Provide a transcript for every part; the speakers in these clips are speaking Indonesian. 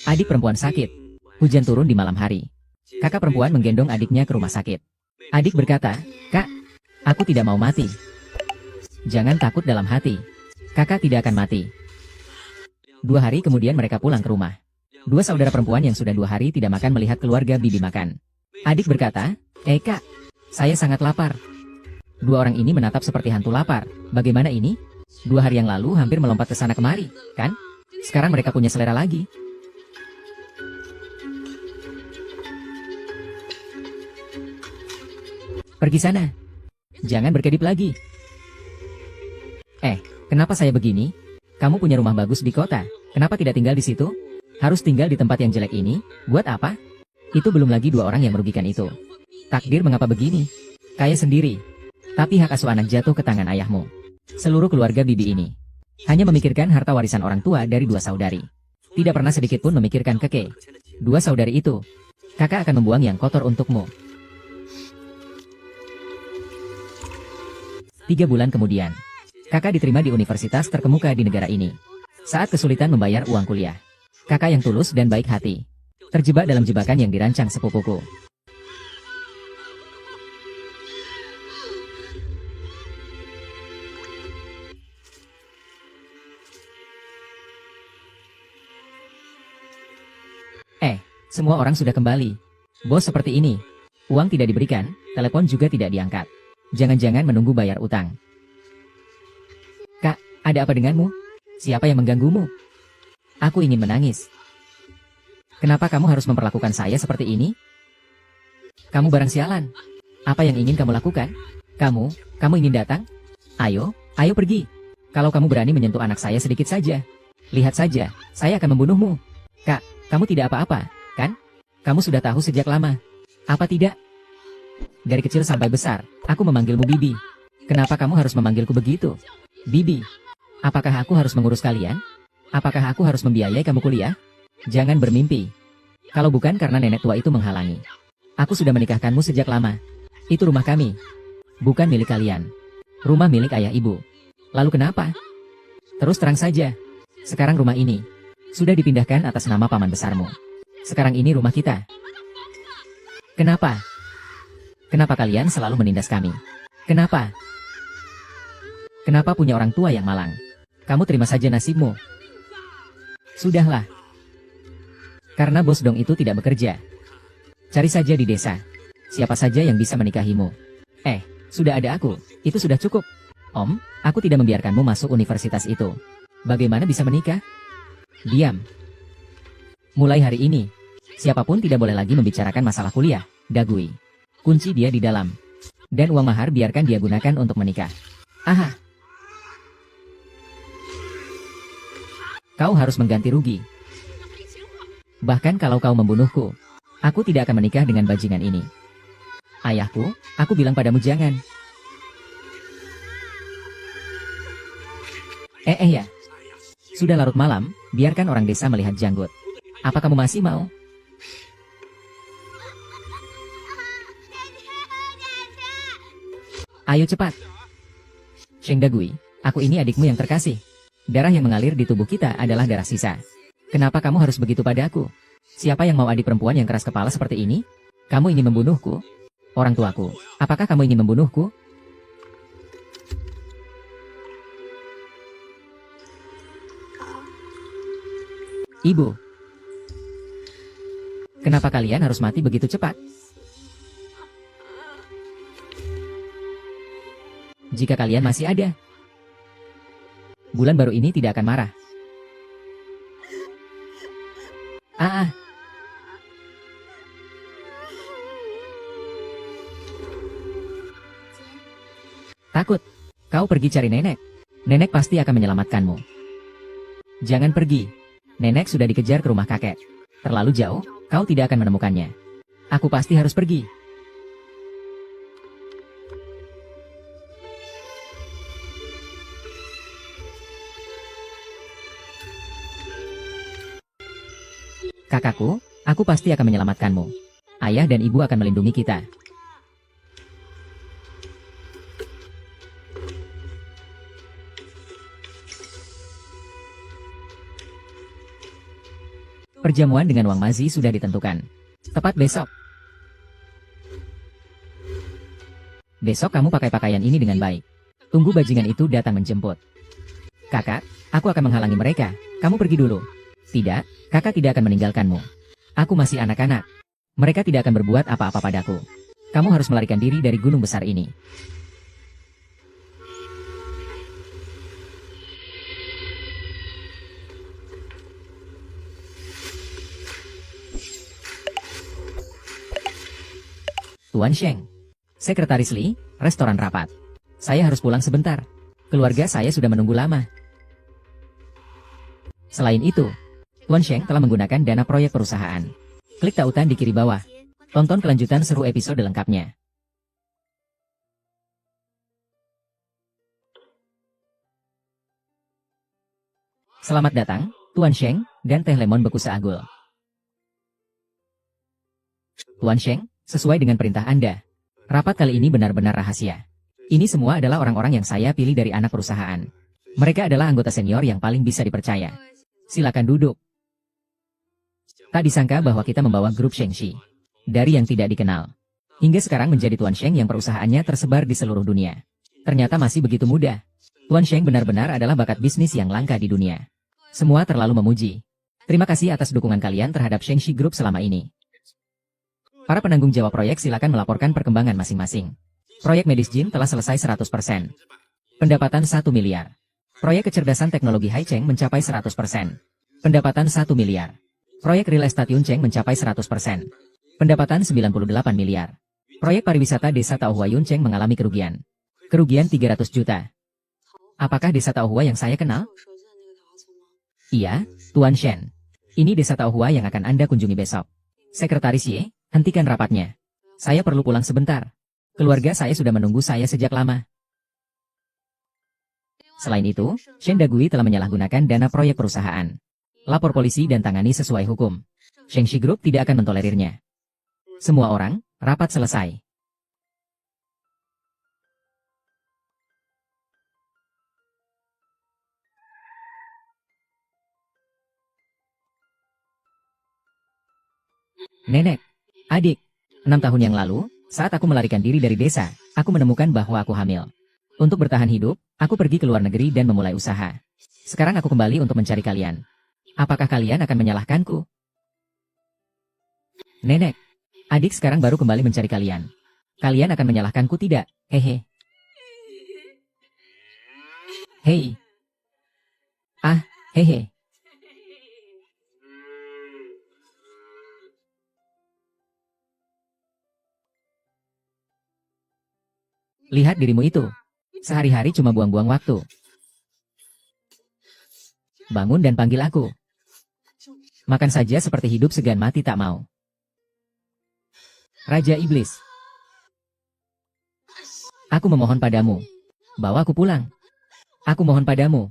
Adik perempuan sakit. Hujan turun di malam hari. Kakak perempuan menggendong adiknya ke rumah sakit. Adik berkata, "Kak, aku tidak mau mati." "Jangan takut dalam hati. Kakak tidak akan mati." 2 hari kemudian mereka pulang ke rumah. 2 saudara perempuan yang sudah 2 hari tidak makan melihat keluarga bibi makan. Adik berkata, Kak, saya sangat lapar." 2 orang ini menatap seperti hantu lapar. Bagaimana ini? 2 hari yang lalu hampir melompat ke sana kemari, kan? Sekarang mereka punya selera lagi. "Pergi sana. Jangan berkedip lagi." Kenapa saya begini? Kamu punya rumah bagus di kota. Kenapa tidak tinggal di situ? Harus tinggal di tempat yang jelek ini? Buat apa? Itu belum lagi 2 orang yang merugikan itu. Takdir mengapa begini? Kaya sendiri. Tapi hak asuh anak jatuh ke tangan ayahmu. Seluruh keluarga bibi ini hanya memikirkan harta warisan orang tua dari 2 saudari. Tidak pernah sedikit pun memikirkan keke. 2 saudari itu. Kakak akan membuang yang kotor untukmu. 3 bulan kemudian, kakak diterima di universitas terkemuka di negara ini. Saat kesulitan membayar uang kuliah, kakak yang tulus dan baik hati terjebak dalam jebakan yang dirancang sepupuku. Semua orang sudah kembali. Bos seperti ini. Uang tidak diberikan, telepon juga tidak diangkat. Jangan-jangan menunggu bayar utang. "Kak, ada apa denganmu? Siapa yang mengganggumu?" "Aku ingin menangis." "Kenapa kamu harus memperlakukan saya seperti ini? Kamu barang sialan. Apa yang ingin kamu lakukan? Kamu ingin datang? Ayo pergi. Kalau kamu berani menyentuh anak saya sedikit saja, lihat saja, saya akan membunuhmu." "Kak, kamu tidak apa-apa, kan? Kamu sudah tahu sejak lama. Apa tidak? Dari kecil sampai besar, aku memanggilmu Bibi. Kenapa kamu harus memanggilku begitu? Bibi, apakah aku harus mengurus kalian? Apakah aku harus membiayai kamu kuliah? Jangan bermimpi. Kalau bukan karena nenek tua itu menghalangi. Aku sudah menikahkanmu sejak lama. Itu rumah kami. Bukan milik kalian. Rumah milik ayah ibu. Lalu kenapa? Terus terang saja. Sekarang rumah ini sudah dipindahkan atas nama paman besarmu. Sekarang ini rumah kita. Kenapa? Kenapa kalian selalu menindas kami? Kenapa? Kenapa punya orang tua yang malang? Kamu terima saja nasibmu. Sudahlah. Karena bos dong itu tidak bekerja. Cari saja di desa. Siapa saja yang bisa menikahimu. Sudah ada aku. Itu sudah cukup. Om, aku tidak membiarkanmu masuk universitas itu. Bagaimana bisa menikah? Diam. Mulai hari ini, siapapun tidak boleh lagi membicarakan masalah kuliah, Dagui. Kunci dia di dalam. Dan uang mahar biarkan dia gunakan untuk menikah. Aha. Kau harus mengganti rugi. Bahkan kalau kau membunuhku, aku tidak akan menikah dengan bajingan ini. Ayahku, aku bilang padamu jangan. Ya. Sudah larut malam, biarkan orang desa melihat janggut. Apa kamu masih mau? Ayo cepat. Sheng Dagui, aku ini adikmu yang terkasih. Darah yang mengalir di tubuh kita adalah darah sisa. Kenapa kamu harus begitu padaku? Siapa yang mau adik perempuan yang keras kepala seperti ini? Kamu ingin membunuhku? Orang tuaku, apakah kamu ingin membunuhku? Ibu, kenapa kalian harus mati begitu cepat? Jika kalian masih ada, bulan baru ini tidak akan marah. Takut? Kau pergi cari nenek. Nenek pasti akan menyelamatkanmu. Jangan pergi. Nenek sudah dikejar ke rumah kakek. Terlalu jauh, kau tidak akan menemukannya. Aku pasti harus pergi. Kakakku, aku pasti akan menyelamatkanmu. Ayah dan ibu akan melindungi kita. Perjamuan dengan Wang Mazi sudah ditentukan. Tepat besok. Besok kamu pakai pakaian ini dengan baik. Tunggu bajingan itu datang menjemput. Kakak, aku akan menghalangi mereka. Kamu pergi dulu. Tidak, kakak tidak akan meninggalkanmu. Aku masih anak-anak. Mereka tidak akan berbuat apa-apa padaku. Kamu harus melarikan diri dari gunung besar ini. Tuan Sheng. Sekretaris Li, restoran rapat. Saya harus pulang sebentar. Keluarga saya sudah menunggu lama. Selain itu, Tuan Sheng telah menggunakan dana proyek perusahaan. Klik tautan di kiri bawah. Tonton kelanjutan seru episode lengkapnya. Selamat datang, Tuan Sheng, dan teh lemon beku seagul. Tuan Sheng, sesuai dengan perintah Anda. Rapat kali ini benar-benar rahasia. Ini semua adalah orang-orang yang saya pilih dari anak perusahaan. Mereka adalah anggota senior yang paling bisa dipercaya. Silakan duduk. Tak disangka bahwa kita membawa grup Shengxi dari yang tidak dikenal hingga sekarang menjadi Tuan Sheng yang perusahaannya tersebar di seluruh dunia. Ternyata masih begitu mudah. Tuan Sheng benar-benar adalah bakat bisnis yang langka di dunia. Semua terlalu memuji. Terima kasih atas dukungan kalian terhadap Shengxi Group selama ini. Para penanggung jawab proyek silakan melaporkan perkembangan masing-masing. Proyek medis Jin telah selesai 100%. Pendapatan 1 miliar. Proyek kecerdasan teknologi Hai Cheng mencapai 100%. Pendapatan 1 miliar. Proyek real estate Yun Cheng mencapai 100%. Pendapatan 98 miliar. Proyek pariwisata desa Taohua Yun Cheng mengalami kerugian. Kerugian 300 juta. Apakah desa Taohua yang saya kenal? Iya, Tuan Shen. Ini desa Taohua yang akan Anda kunjungi besok. Sekretaris Ye, hentikan rapatnya. Saya perlu pulang sebentar. Keluarga saya sudah menunggu saya sejak lama. Selain itu, Shen Dagui telah menyalahgunakan dana proyek perusahaan. Lapor polisi dan tangani sesuai hukum. Shengxi Group tidak akan mentolerirnya. Semua orang, rapat selesai. Nenek, adik, 6 tahun yang lalu, saat aku melarikan diri dari desa, aku menemukan bahwa aku hamil. Untuk bertahan hidup, aku pergi ke luar negeri dan memulai usaha. Sekarang aku kembali untuk mencari kalian. Apakah kalian akan menyalahkanku? Nenek, adik sekarang baru kembali mencari kalian. Kalian akan menyalahkanku tidak? Hehe. Hei. Ah, hehe. Lihat dirimu itu. Sehari-hari cuma buang-buang waktu. Bangun dan panggil aku. Makan saja seperti hidup segan mati tak mau. Raja Iblis. Aku memohon padamu. Bawa aku pulang. Aku mohon padamu.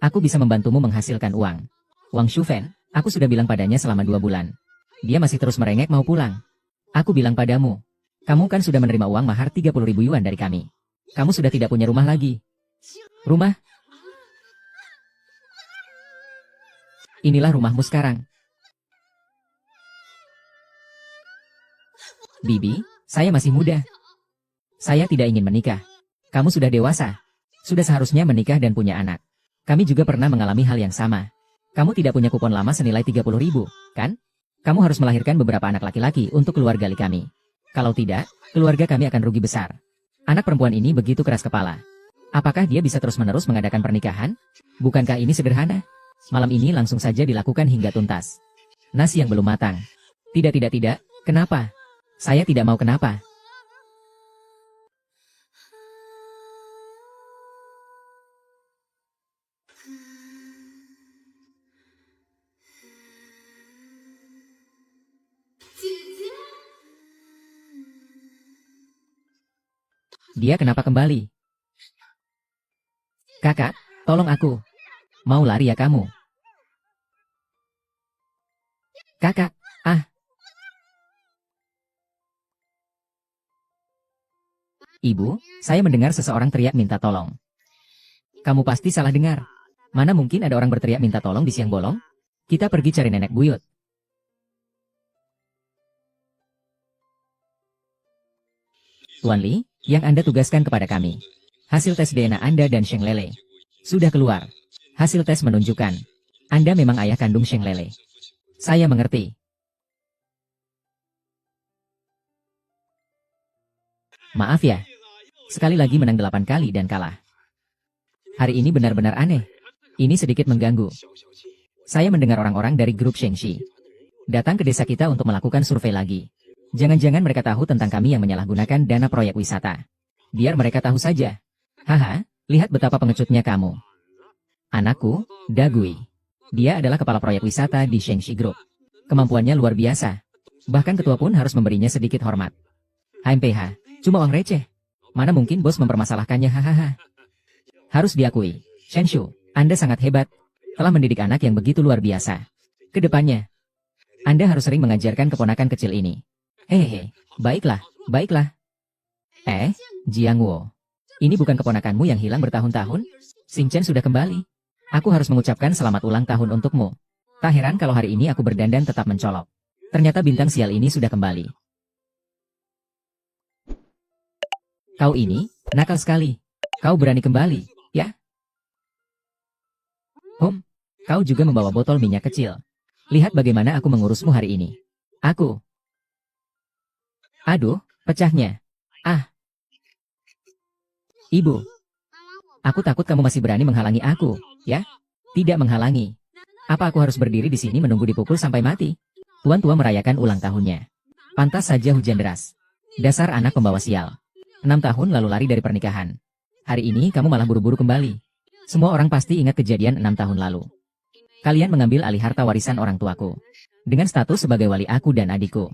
Aku bisa membantumu menghasilkan uang. Wang Shufen, aku sudah bilang padanya selama 2 bulan. Dia masih terus merengek mau pulang. Aku bilang padamu. Kamu kan sudah menerima uang mahar 30.000 yuan dari kami. Kamu sudah tidak punya rumah lagi. Rumah? Inilah rumahmu sekarang. Bibi, saya masih muda. Saya tidak ingin menikah. Kamu sudah dewasa. Sudah seharusnya menikah dan punya anak. Kami juga pernah mengalami hal yang sama. Kamu tidak punya kupon lama senilai 30.000, kan? Kamu harus melahirkan beberapa anak laki-laki untuk keluarga kami. Kalau tidak, keluarga kami akan rugi besar. Anak perempuan ini begitu keras kepala. Apakah dia bisa terus-menerus mengadakan pernikahan? Bukankah ini sederhana? Malam ini langsung saja dilakukan hingga tuntas. Nasi yang belum matang. Tidak. Kenapa? Saya tidak mau kenapa. Dia kenapa kembali? Kakak, tolong aku. Mau lari ya kamu? Kakak, ah. Ibu, saya mendengar seseorang teriak minta tolong. Kamu pasti salah dengar. Mana mungkin ada orang berteriak minta tolong di siang bolong? Kita pergi cari nenek buyut. Tuan Li, yang Anda tugaskan kepada kami. Hasil tes DNA Anda dan Sheng Lele sudah keluar. Hasil tes menunjukkan Anda memang ayah kandung Sheng Lele. Saya mengerti. Maaf ya. Sekali lagi menang 8 kali dan kalah. Hari ini benar-benar aneh. Ini sedikit mengganggu. Saya mendengar orang-orang dari grup Shengxi datang ke desa kita untuk melakukan survei lagi. Jangan-jangan mereka tahu tentang kami yang menyalahgunakan dana proyek wisata. Biar mereka tahu saja. Haha, lihat betapa pengecutnya kamu. Anakku, Dagui. Dia adalah kepala proyek wisata di Shengxi Group. Kemampuannya luar biasa. Bahkan ketua pun harus memberinya sedikit hormat. HMPH, cuma uang receh. Mana mungkin bos mempermasalahkannya, hahaha. Harus diakui, Shenshu, Anda sangat hebat. Telah mendidik anak yang begitu luar biasa. Kedepannya, Anda harus sering mengajarkan keponakan kecil ini. Hehehe, baiklah, baiklah. Jiang Wo. Ini bukan keponakanmu yang hilang bertahun-tahun? Xing Chen sudah kembali. Aku harus mengucapkan selamat ulang tahun untukmu. Tak heran kalau hari ini aku berdandan tetap mencolok. Ternyata bintang sial ini sudah kembali. Kau ini, nakal sekali. Kau berani kembali, ya? Kau juga membawa botol minyak kecil. Lihat bagaimana aku mengurusmu hari ini. Aduh, pecahnya. Ibu. Aku takut kamu masih berani menghalangi aku, ya? Tidak menghalangi. Apa aku harus berdiri di sini menunggu dipukul sampai mati? Tuan tua merayakan ulang tahunnya. Pantas saja hujan deras. Dasar anak pembawa sial. 6 tahun lalu lari dari pernikahan. Hari ini kamu malah buru-buru kembali. Semua orang pasti ingat kejadian 6 tahun lalu. Kalian mengambil alih harta warisan orang tuaku. Dengan status sebagai wali aku dan adikku.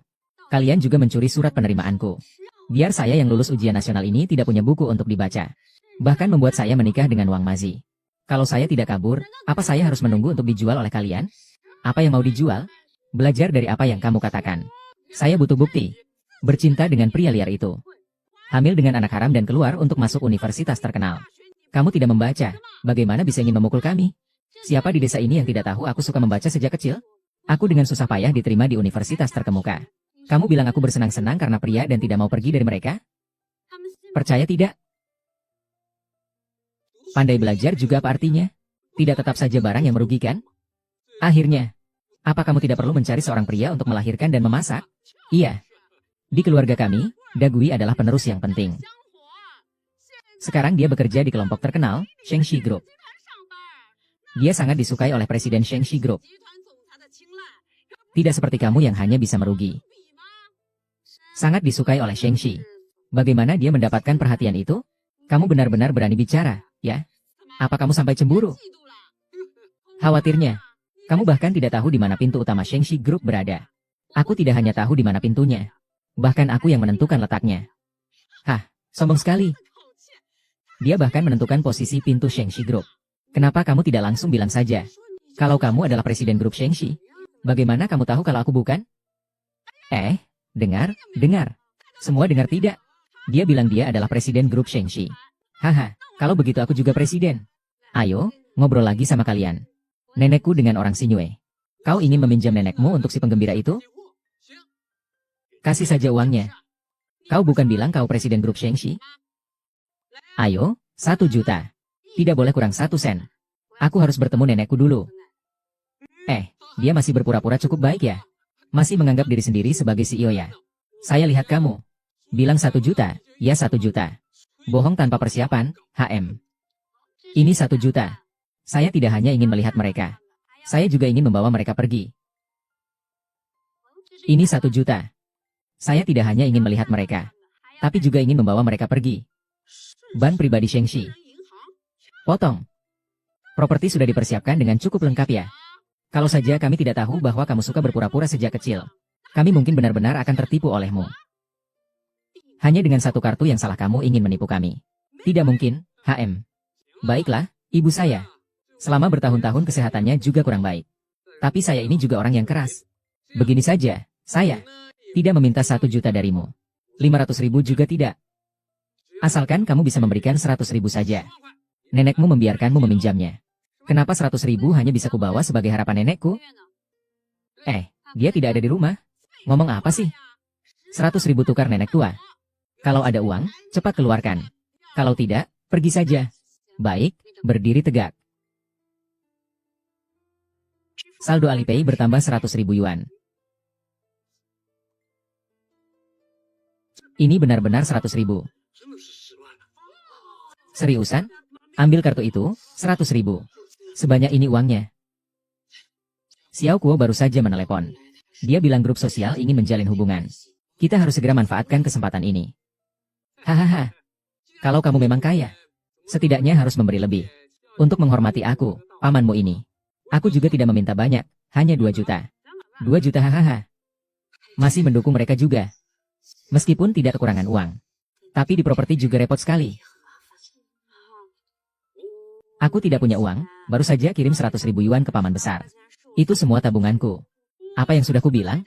Kalian juga mencuri surat penerimaanku. Biar saya yang lulus ujian nasional ini tidak punya buku untuk dibaca. Bahkan membuat saya menikah dengan Wang Mazi. Kalau saya tidak kabur, apa saya harus menunggu untuk dijual oleh kalian? Apa yang mau dijual? Belajar dari apa yang kamu katakan. Saya butuh bukti. Bercinta dengan pria liar itu. Hamil dengan anak haram dan keluar untuk masuk universitas terkenal. Kamu tidak membaca, bagaimana bisa ingin memukul kami? Siapa di desa ini yang tidak tahu aku suka membaca sejak kecil? Aku dengan susah payah diterima di universitas terkemuka. Kamu bilang aku bersenang-senang karena pria dan tidak mau pergi dari mereka? Percaya tidak? Pandai belajar juga apa artinya? Tidak tetap saja barang yang merugikan? Akhirnya, apa kamu tidak perlu mencari seorang pria untuk melahirkan dan memasak? Iya. Di keluarga kami, Dagui adalah penerus yang penting. Sekarang dia bekerja di kelompok terkenal, Shengxi Group. Dia sangat disukai oleh Presiden Shengxi Group. Tidak seperti kamu yang hanya bisa merugi. Sangat disukai oleh Shengxi. Bagaimana dia mendapatkan perhatian itu? Kamu benar-benar berani bicara, ya? Apa kamu sampai cemburu? Khawatirnya, kamu bahkan tidak tahu di mana pintu utama Shengxi Group berada. Aku tidak hanya tahu di mana pintunya. Bahkan aku yang menentukan letaknya. Sombong sekali. Dia bahkan menentukan posisi pintu Shengxi Group. Kenapa kamu tidak langsung bilang saja? Kalau kamu adalah presiden grup Shengxi, bagaimana kamu tahu kalau aku bukan? Dengar. Semua dengar tidak? Dia bilang dia adalah presiden grup Shengxi. Kalau begitu aku juga presiden. Ayo, ngobrol lagi sama kalian. Nenekku dengan orang Xingyue. Kau ingin meminjam nenekmu untuk si penggembira itu? Kasih saja uangnya. Kau bukan bilang kau presiden grup Shengxi? Ayo, 1 juta. Tidak boleh kurang 1 sen. Aku harus bertemu nenekku dulu. Dia masih berpura-pura cukup baik ya? Masih menganggap diri sendiri sebagai CEO ya? Saya lihat kamu. Bilang 1 juta, ya 1 juta. Bohong tanpa persiapan, HM. Ini 1 juta. Saya tidak hanya ingin melihat mereka. Saya juga ingin membawa mereka pergi. Ini 1 juta. Saya tidak hanya ingin melihat mereka, tapi juga ingin membawa mereka pergi. Ban pribadi Shengxi. Potong. Properti sudah dipersiapkan dengan cukup lengkap ya. Kalau saja kami tidak tahu bahwa kamu suka berpura-pura sejak kecil, kami mungkin benar-benar akan tertipu olehmu. Hanya dengan 1 kartu yang salah kamu ingin menipu kami. Tidak mungkin, HM. Baiklah, ibu saya. Selama bertahun-tahun kesehatannya juga kurang baik. Tapi saya ini juga orang yang keras. Begini saja, saya tidak meminta 1 juta darimu. 500.000 juga tidak. Asalkan kamu bisa memberikan 100.000 saja. Nenekmu membiarkanmu meminjamnya. Kenapa 100.000 hanya bisa kubawa sebagai harapan nenekku? Dia tidak ada di rumah. Ngomong apa sih? 100.000 tukar nenek tua. Kalau ada uang, cepat keluarkan. Kalau tidak, pergi saja. Baik, berdiri tegak. Saldo Alipay bertambah 100.000 yuan. Ini benar-benar 100.000. Seriusan? Ambil kartu itu, 100.000. Sebanyak ini uangnya. Xiao Kuo baru saja menelepon. Dia bilang grup sosial ingin menjalin hubungan. Kita harus segera manfaatkan kesempatan ini. Hahaha. Kalau kamu memang kaya, setidaknya harus memberi lebih. Untuk menghormati aku, pamanmu ini. Aku juga tidak meminta banyak, hanya 2 juta. 2 juta hahaha. Masih mendukung mereka juga. Meskipun tidak kekurangan uang. Tapi di properti juga repot sekali. Aku tidak punya uang, baru saja kirim 100.000 yuan ke paman besar. Itu semua tabunganku. Apa yang sudah kubilang?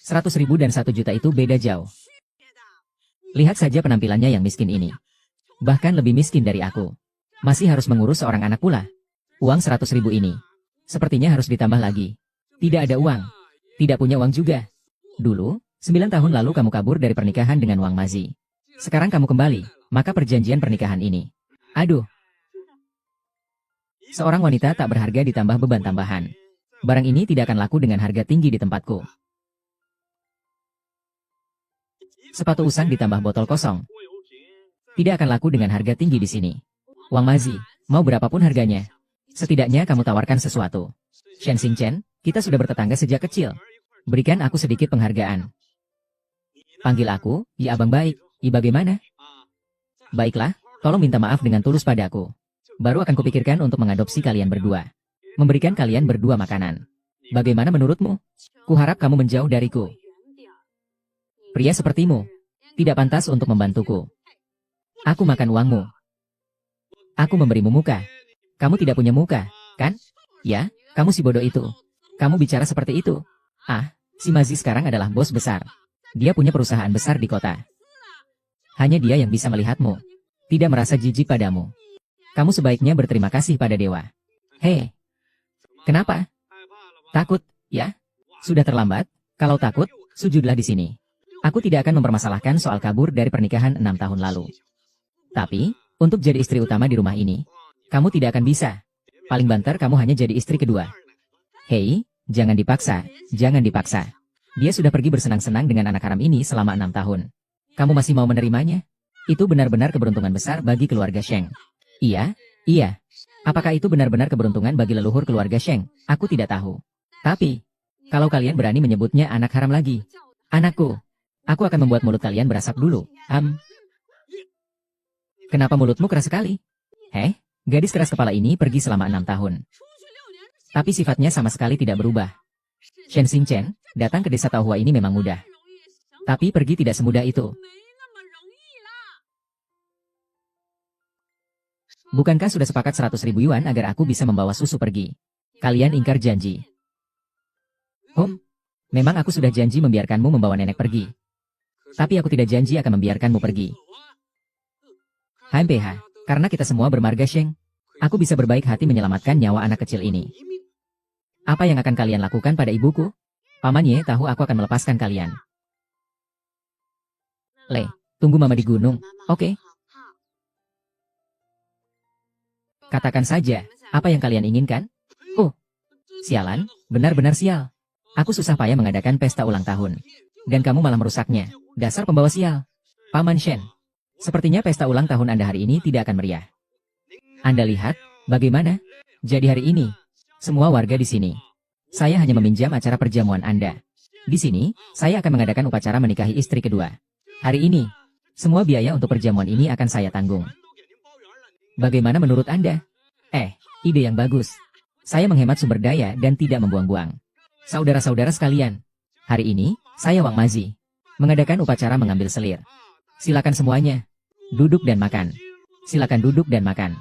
100.000 dan 1 juta itu beda jauh. Lihat saja penampilannya yang miskin ini. Bahkan lebih miskin dari aku. Masih harus mengurus seorang anak pula. Uang 100.000 ini. Sepertinya harus ditambah lagi. Tidak ada uang. Tidak punya uang juga. Dulu, 9 tahun lalu kamu kabur dari pernikahan dengan Wang Mazi. Sekarang kamu kembali, maka perjanjian pernikahan ini. Aduh. Seorang wanita tak berharga ditambah beban tambahan. Barang ini tidak akan laku dengan harga tinggi di tempatku. Sepatu usang ditambah botol kosong. Tidak akan laku dengan harga tinggi di sini. Wang Mazi, mau berapapun harganya. Setidaknya kamu tawarkan sesuatu. Shen Xingchen, kita sudah bertetangga sejak kecil. Berikan aku sedikit penghargaan. Panggil aku, ya abang baik. I bagaimana? Baiklah, tolong minta maaf dengan tulus padaku. Baru akan kupikirkan untuk mengadopsi kalian berdua. Memberikan kalian berdua makanan. Bagaimana menurutmu? Kuharap kamu menjauh dariku. Pria sepertimu tidak pantas untuk membantuku. Aku makan uangmu. Aku memberimu muka. Kamu tidak punya muka, kan? Ya, kamu si bodoh itu. Kamu bicara seperti itu. Ah, si Mazi sekarang adalah bos besar. Dia punya perusahaan besar di kota. Hanya dia yang bisa melihatmu. Tidak merasa jijik padamu. Kamu sebaiknya berterima kasih pada dewa. Hei. Kenapa? Takut, ya? Sudah terlambat. Kalau takut, sujudlah di sini. Aku tidak akan mempermasalahkan soal kabur dari pernikahan 6 tahun lalu. Tapi, untuk jadi istri utama di rumah ini, kamu tidak akan bisa. Paling banter kamu hanya jadi istri kedua. Hei, jangan dipaksa, jangan dipaksa. Dia sudah pergi bersenang-senang dengan anak haram ini selama 6 tahun. Kamu masih mau menerimanya? Itu benar-benar keberuntungan besar bagi keluarga Sheng. Iya, iya. Apakah itu benar-benar keberuntungan bagi leluhur keluarga Sheng? Aku tidak tahu. Tapi, kalau kalian berani menyebutnya anak haram lagi, anakku, aku akan membuat mulut kalian berasap dulu. Kenapa mulutmu keras sekali? Gadis keras kepala ini pergi selama 6 tahun. Tapi sifatnya sama sekali tidak berubah. Shen Xingchen, datang ke desa Taohua ini memang mudah. Tapi pergi tidak semudah itu. Bukankah sudah sepakat 100.000 yuan agar aku bisa membawa susu pergi? Kalian ingkar janji. Memang aku sudah janji membiarkanmu membawa nenek pergi. Tapi aku tidak janji akan membiarkanmu pergi. HMPH, karena kita semua bermarga Sheng, aku bisa berbaik hati menyelamatkan nyawa anak kecil ini. Apa yang akan kalian lakukan pada ibuku? Paman Ye tahu aku akan melepaskan kalian. Tunggu mama di gunung, oke? Katakan saja, apa yang kalian inginkan? Oh, sialan, benar-benar sial. Aku susah payah mengadakan pesta ulang tahun. Dan kamu malah merusaknya. Dasar pembawa sial. Paman Shen. Sepertinya pesta ulang tahun Anda hari ini tidak akan meriah. Anda lihat, bagaimana? Jadi hari ini, semua warga di sini. Saya hanya meminjam acara perjamuan Anda. Di sini, saya akan mengadakan upacara menikahi istri kedua. Hari ini, semua biaya untuk perjamuan ini akan saya tanggung. Bagaimana menurut Anda? Ide yang bagus. Saya menghemat sumber daya dan tidak membuang-buang. Saudara-saudara sekalian, hari ini, saya Wang Mazi, mengadakan upacara mengambil selir. Silakan semuanya, duduk dan makan. Silakan duduk dan makan.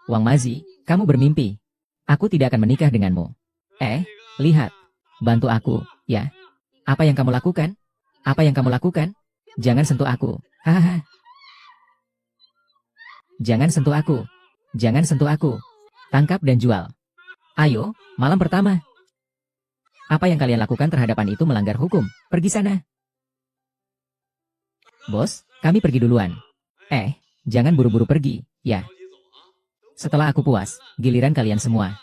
Wang Mazi, kamu bermimpi. Aku tidak akan menikah denganmu. Lihat. Bantu aku, ya. Apa yang kamu lakukan? Apa yang kamu lakukan? Jangan sentuh aku. Hahaha. Jangan sentuh aku. Jangan sentuh aku. Tangkap dan jual. Ayo, malam pertama. Apa yang kalian lakukan terhadapan itu melanggar hukum. Pergi sana. Bos, Kami pergi duluan. Jangan buru-buru pergi, ya. Setelah aku puas, giliran kalian semua.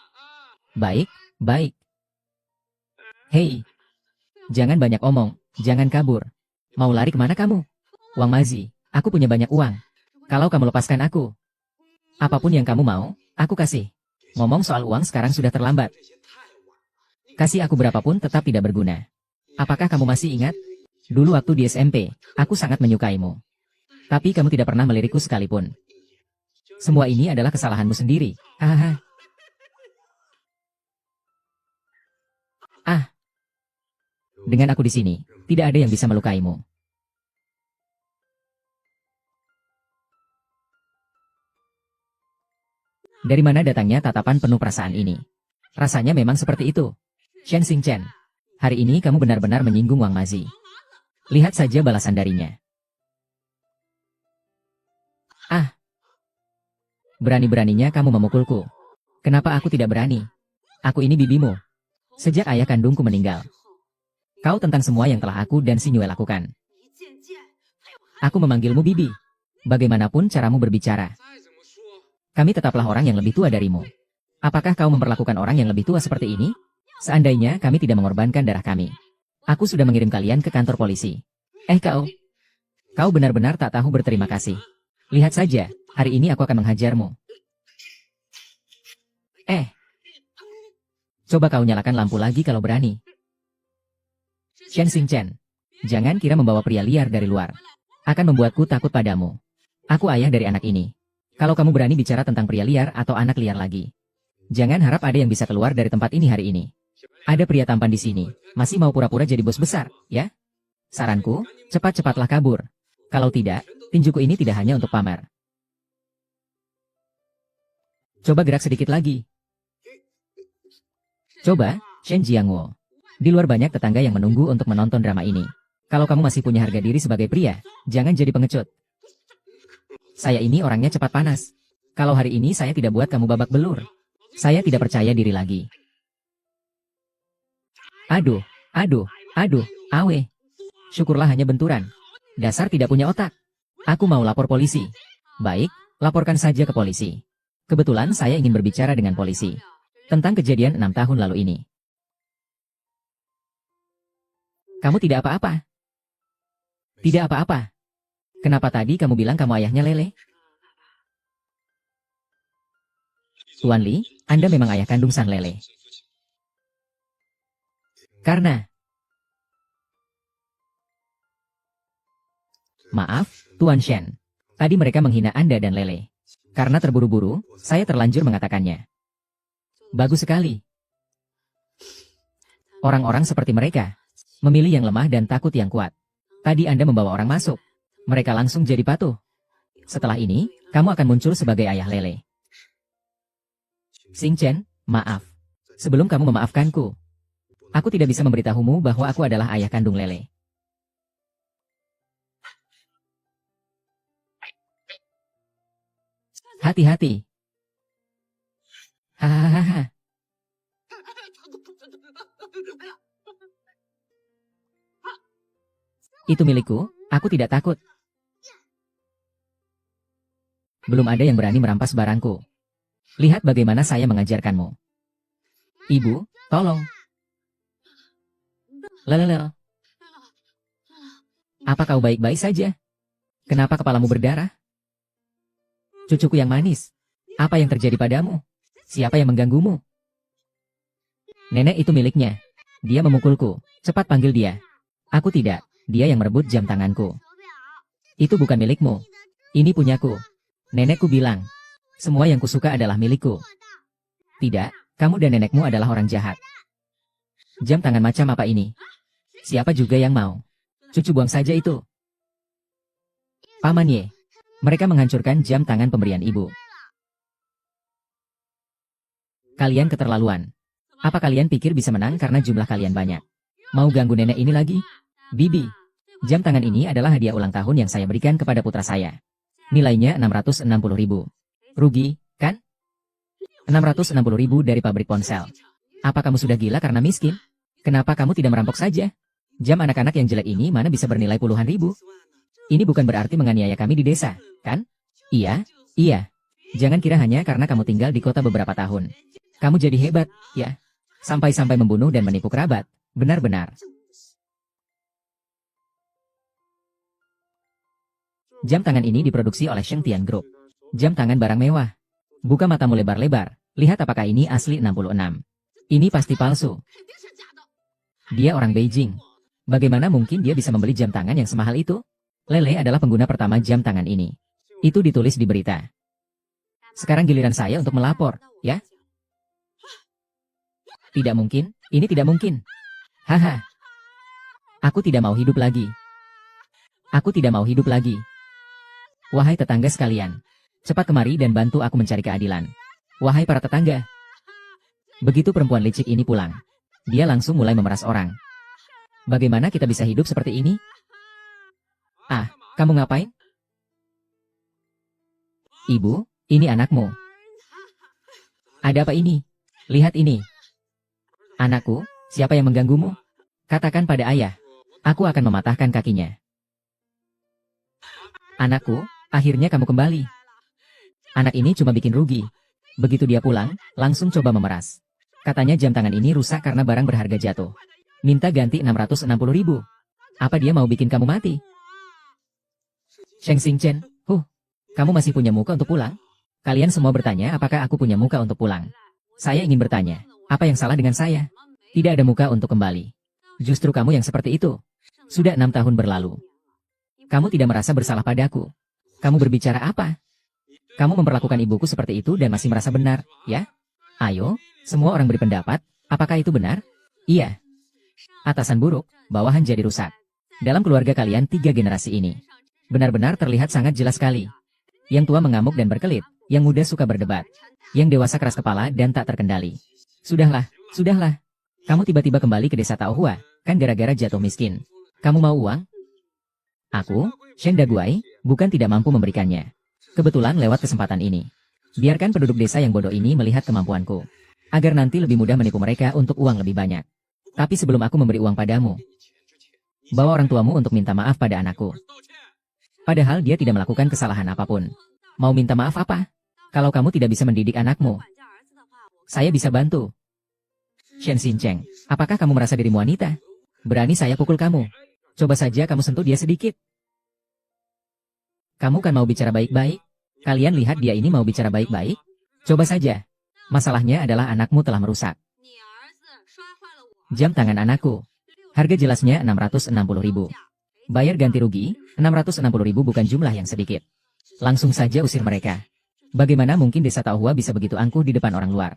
Baik, baik. Hei, jangan banyak omong, jangan kabur. Mau lari kemana kamu? Wang Mazi, aku punya banyak uang. Kalau kamu lepaskan aku, apapun yang kamu mau, aku kasih. Ngomong soal uang sekarang sudah terlambat. Kasih aku berapapun tetap tidak berguna. Apakah kamu masih ingat? Dulu waktu di SMP, aku sangat menyukaimu. Tapi kamu tidak pernah melirikku sekalipun. Semua ini adalah kesalahanmu sendiri. Hahaha. Dengan aku di sini, tidak ada yang bisa melukaimu. Dari mana datangnya tatapan penuh perasaan ini? Rasanya memang seperti itu. Shen Xingchen, hari ini kamu benar-benar menyinggung Wang Mazi. Lihat saja balasan darinya. Berani-beraninya kamu memukulku. Kenapa aku tidak berani? Aku ini bibimu. Sejak ayah kandungku meninggal. Kau tentang semua yang telah aku dan Sinyue lakukan. Aku memanggilmu bibi. Bagaimanapun caramu berbicara. Kami tetaplah orang yang lebih tua darimu. Apakah kau memperlakukan orang yang lebih tua seperti ini? Seandainya kami tidak mengorbankan darah kami. Aku sudah mengirim kalian ke kantor polisi. Kau benar-benar tak tahu berterima kasih. Lihat saja, hari ini aku akan menghajarmu. Coba kau nyalakan lampu lagi kalau berani. Shen Xingchen, jangan kira membawa pria liar dari luar akan membuatku takut padamu. Aku ayah dari anak ini. Kalau kamu berani bicara tentang pria liar atau anak liar lagi, jangan harap ada yang bisa keluar dari tempat ini hari ini. Ada pria tampan di sini, masih mau pura-pura jadi bos besar, ya? Saranku, cepat-cepatlah kabur. Kalau tidak, tinjuku ini tidak hanya untuk pamer. Coba gerak sedikit lagi. Coba, Shen Jiangwo. Di luar banyak tetangga yang menunggu untuk menonton drama ini. Kalau kamu masih punya harga diri sebagai pria, jangan jadi pengecut. Saya ini orangnya cepat panas. Kalau hari ini saya tidak buat kamu babak belur, saya tidak percaya diri lagi. Aduh, awe. Syukurlah hanya benturan. Dasar tidak punya otak. Aku mau lapor polisi. Baik, laporkan saja ke polisi. Kebetulan saya ingin berbicara dengan polisi tentang kejadian 6 tahun lalu ini. Kamu tidak apa-apa? Tidak apa-apa. Kenapa tadi kamu bilang kamu ayahnya Lele? Tuan Li, Anda memang ayah kandung San Lele. Karena... Maaf, Tuan Shen. Tadi mereka menghina Anda dan Lele. Karena terburu-buru, saya terlanjur mengatakannya. Bagus sekali. Orang-orang seperti mereka memilih yang lemah dan takut yang kuat. Tadi Anda membawa orang masuk. Mereka langsung jadi patuh. Setelah ini, kamu akan muncul sebagai ayah Lele. Xingchen, maaf. Sebelum kamu memaafkanku, aku tidak bisa memberitahumu bahwa aku adalah ayah kandung Lele. Hati-hati. Hahaha. Itu milikku, aku tidak takut. Belum ada yang berani merampas barangku. Lihat bagaimana saya mengajarkanmu. Ibu, tolong. Lelelel. Apa kau baik-baik saja? Kenapa kepalamu berdarah? Cucuku yang manis. Apa yang terjadi padamu? Siapa yang mengganggumu? Nenek itu miliknya. Dia memukulku. Cepat panggil dia. Aku tidak. Dia yang merebut jam tanganku. Itu bukan milikmu. Ini punyaku. Nenekku bilang, semua yang kusuka adalah milikku. Tidak, kamu dan nenekmu adalah orang jahat. Jam tangan macam apa ini? Siapa juga yang mau? Cucu buang saja itu. Paman Ye. Mereka menghancurkan jam tangan pemberian ibu. Kalian keterlaluan. Apa kalian pikir bisa menang karena jumlah kalian banyak? Mau ganggu nenek ini lagi? Bibi, jam tangan ini adalah hadiah ulang tahun yang saya berikan kepada putra saya. Nilainya 660.000. Rugi, kan? 660.000 dari pabrik ponsel. Apa kamu sudah gila karena miskin? Kenapa kamu tidak merampok saja? Jam anak-anak yang jelek ini mana bisa bernilai puluhan ribu? Ini bukan berarti menganiaya kami di desa, kan? Iya, iya. Jangan kira hanya karena kamu tinggal di kota beberapa tahun. Kamu jadi hebat, ya? Sampai-sampai membunuh dan menipu kerabat. Benar-benar. Jam tangan ini diproduksi oleh Shengtian Group. Jam tangan barang mewah. Buka matamu lebar-lebar. Lihat apakah ini asli 66. Ini pasti palsu. Dia orang Beijing. Bagaimana mungkin dia bisa membeli jam tangan yang semahal itu? Lele adalah pengguna pertama jam tangan ini. Itu ditulis di berita. Sekarang giliran saya untuk melapor, ya? Tidak mungkin, ini tidak mungkin. Haha. Aku tidak mau hidup lagi. Aku tidak mau hidup lagi. Wahai tetangga sekalian, cepat kemari dan bantu aku mencari keadilan. Wahai para tetangga. Begitu perempuan licik ini pulang, dia langsung mulai memeras orang. Bagaimana kita bisa hidup seperti ini? Ah, kamu ngapain? Ibu, ini anakmu. Ada apa ini? Lihat ini. Anakku, siapa yang mengganggumu? Katakan pada ayah. Aku akan mematahkan kakinya. Anakku, akhirnya kamu kembali. Anak ini cuma bikin rugi. Begitu dia pulang, langsung coba memeras. Katanya jam tangan ini rusak karena barang berharga jatuh. Minta ganti 660.000. Apa dia mau bikin kamu mati? Sheng Xingchen, kamu masih punya muka untuk pulang? Kalian semua bertanya apakah aku punya muka untuk pulang. Saya ingin bertanya, apa yang salah dengan saya? Tidak ada muka untuk kembali. Justru kamu yang seperti itu. Sudah 6 tahun berlalu. Kamu tidak merasa bersalah padaku. Kamu berbicara apa? Kamu memperlakukan ibuku seperti itu dan masih merasa benar, ya? Ayo, semua orang beri pendapat, apakah itu benar? Iya. Atasan buruk, bawahan jadi rusak. Dalam keluarga kalian 3 generasi ini. Benar-benar terlihat sangat jelas sekali. Yang tua mengamuk dan berkelit, yang muda suka berdebat. Yang dewasa keras kepala dan tak terkendali. Sudahlah, sudahlah. Kamu tiba-tiba kembali ke desa Taohua, kan gara-gara jatuh miskin. Kamu mau uang? Aku, Shen Daguai, bukan tidak mampu memberikannya. Kebetulan lewat kesempatan ini. Biarkan penduduk desa yang bodoh ini melihat kemampuanku. Agar nanti lebih mudah menipu mereka untuk uang lebih banyak. Tapi sebelum aku memberi uang padamu, bawa orang tuamu untuk minta maaf pada anakku. Padahal dia tidak melakukan kesalahan apapun. Mau minta maaf apa? Kalau kamu tidak bisa mendidik anakmu, saya bisa bantu. Shen Xincheng, apakah kamu merasa dirimu wanita? Berani saya pukul kamu. Coba saja kamu sentuh dia sedikit. Kamu kan mau bicara baik-baik? Kalian lihat dia ini mau bicara baik-baik? Coba saja. Masalahnya adalah anakmu telah merusak. Jam tangan anakku. Harga jelasnya 660.000. Bayar ganti rugi, 660.000 bukan jumlah yang sedikit. Langsung saja usir mereka. Bagaimana mungkin desa Taohua bisa begitu angkuh di depan orang luar?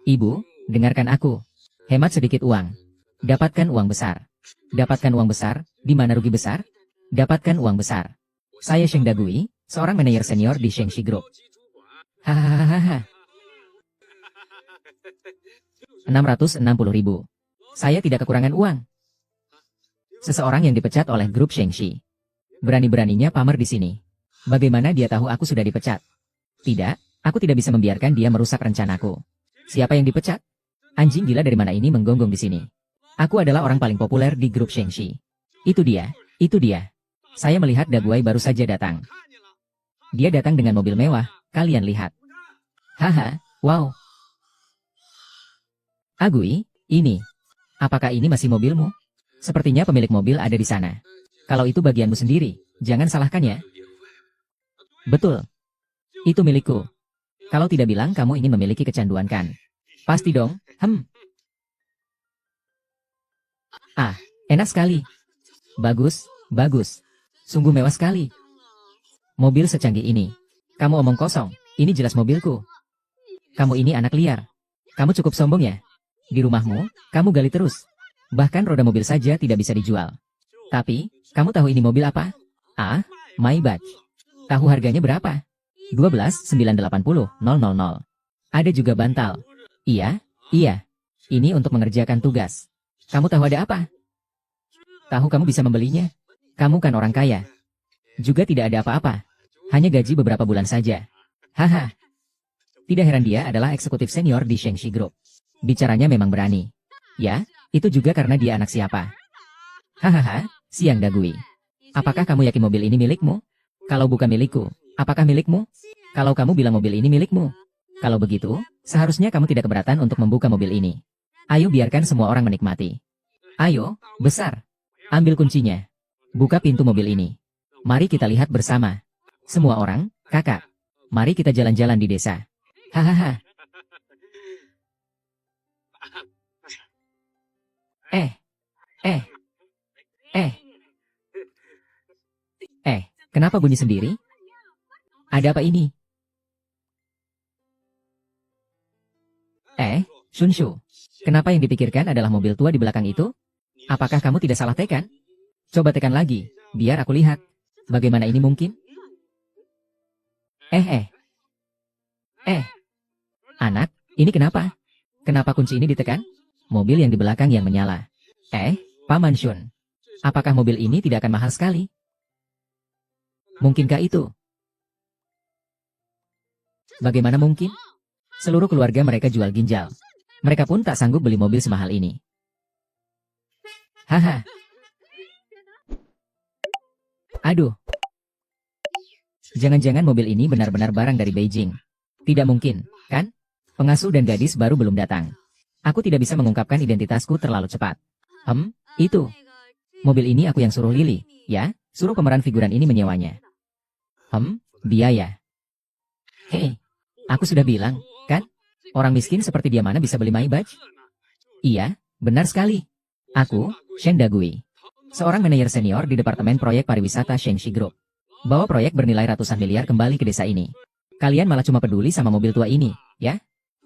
Ibu, dengarkan aku. Hemat sedikit uang. Dapatkan uang besar. Dapatkan uang besar, di mana rugi besar? Dapatkan uang besar. Saya Sheng Dagui, seorang manajer senior di Shengxi Group. Hahaha. 660.000. Saya tidak kekurangan uang. Seseorang yang dipecat oleh grup Shengxi. Berani-beraninya pamer di sini. Bagaimana dia tahu aku sudah dipecat? Tidak, aku tidak bisa membiarkan dia merusak rencanaku. Siapa yang dipecat? Anjing gila dari mana ini menggonggong di sini? Aku adalah orang paling populer di grup Shengxi. Itu dia, itu dia. Saya melihat Daguai baru saja datang. Dia datang dengan mobil mewah, kalian lihat. Haha, wow. Agui, ini. Apakah ini masih mobilmu? Sepertinya pemilik mobil ada di sana. Kalau itu bagianmu sendiri, jangan salahkan ya. Betul. Itu milikku. Kalau tidak bilang kamu ingin memiliki kecanduan kan? Pasti dong, Ah, enak sekali. Bagus, bagus. Sungguh mewah sekali. Mobil secanggih ini. Kamu omong kosong, ini jelas mobilku. Kamu ini anak liar. Kamu cukup sombong ya? Di rumahmu, kamu gali terus. Bahkan roda mobil saja tidak bisa dijual. Tapi, kamu tahu ini mobil apa? Ah, Maybach. Tahu harganya berapa? 12.980.000. Ada juga bantal. Iya, iya. Ini untuk mengerjakan tugas. Kamu tahu ada apa? Tahu kamu bisa membelinya? Kamu kan orang kaya. Juga tidak ada apa-apa. Hanya gaji beberapa bulan saja. Haha. Tidak heran dia adalah eksekutif senior di Shengxi Group. Bicaranya memang berani. Ya, itu juga karena dia anak siapa. Hahaha, Siang Dagui. Apakah kamu yakin mobil ini milikmu? Kalau bukan milikku, apakah milikmu? Kalau kamu bilang mobil ini milikmu. Kalau begitu, seharusnya kamu tidak keberatan untuk membuka mobil ini. Ayo biarkan semua orang menikmati. Ayo, besar. Ambil kuncinya. Buka pintu mobil ini. Mari kita lihat bersama. Semua orang, kakak. Mari kita jalan-jalan di desa. Hahaha. Kenapa bunyi sendiri? Ada apa ini? Shunshu. Kenapa yang dipikirkan adalah mobil tua di belakang itu? Apakah kamu tidak salah tekan? Coba tekan lagi, biar aku lihat. Bagaimana ini mungkin? Anak, ini kenapa? Kenapa kunci ini ditekan? Mobil yang di belakang yang menyala. Paman Shun. Apakah mobil ini tidak akan mahal sekali? Mungkinkah itu? Bagaimana mungkin? Seluruh keluarga mereka jual ginjal. Mereka pun tak sanggup beli mobil semahal ini. Haha. Aduh. Jangan-jangan mobil ini benar-benar barang dari Beijing. Tidak mungkin, kan? Pengasuh dan gadis baru belum datang. Aku tidak bisa mengungkapkan identitasku terlalu cepat. Itu. Mobil ini aku yang suruh Lily, ya? Suruh pemeran figuran ini menyewanya. Biaya. Hei, aku sudah bilang, kan? Orang miskin seperti dia mana bisa beli Maybach? Iya, benar sekali. Aku, Shen Dagui. Seorang manajer senior di Departemen Proyek Pariwisata Shengxi Group. Bawa proyek bernilai ratusan miliar kembali ke desa ini. Kalian malah cuma peduli sama mobil tua ini, ya?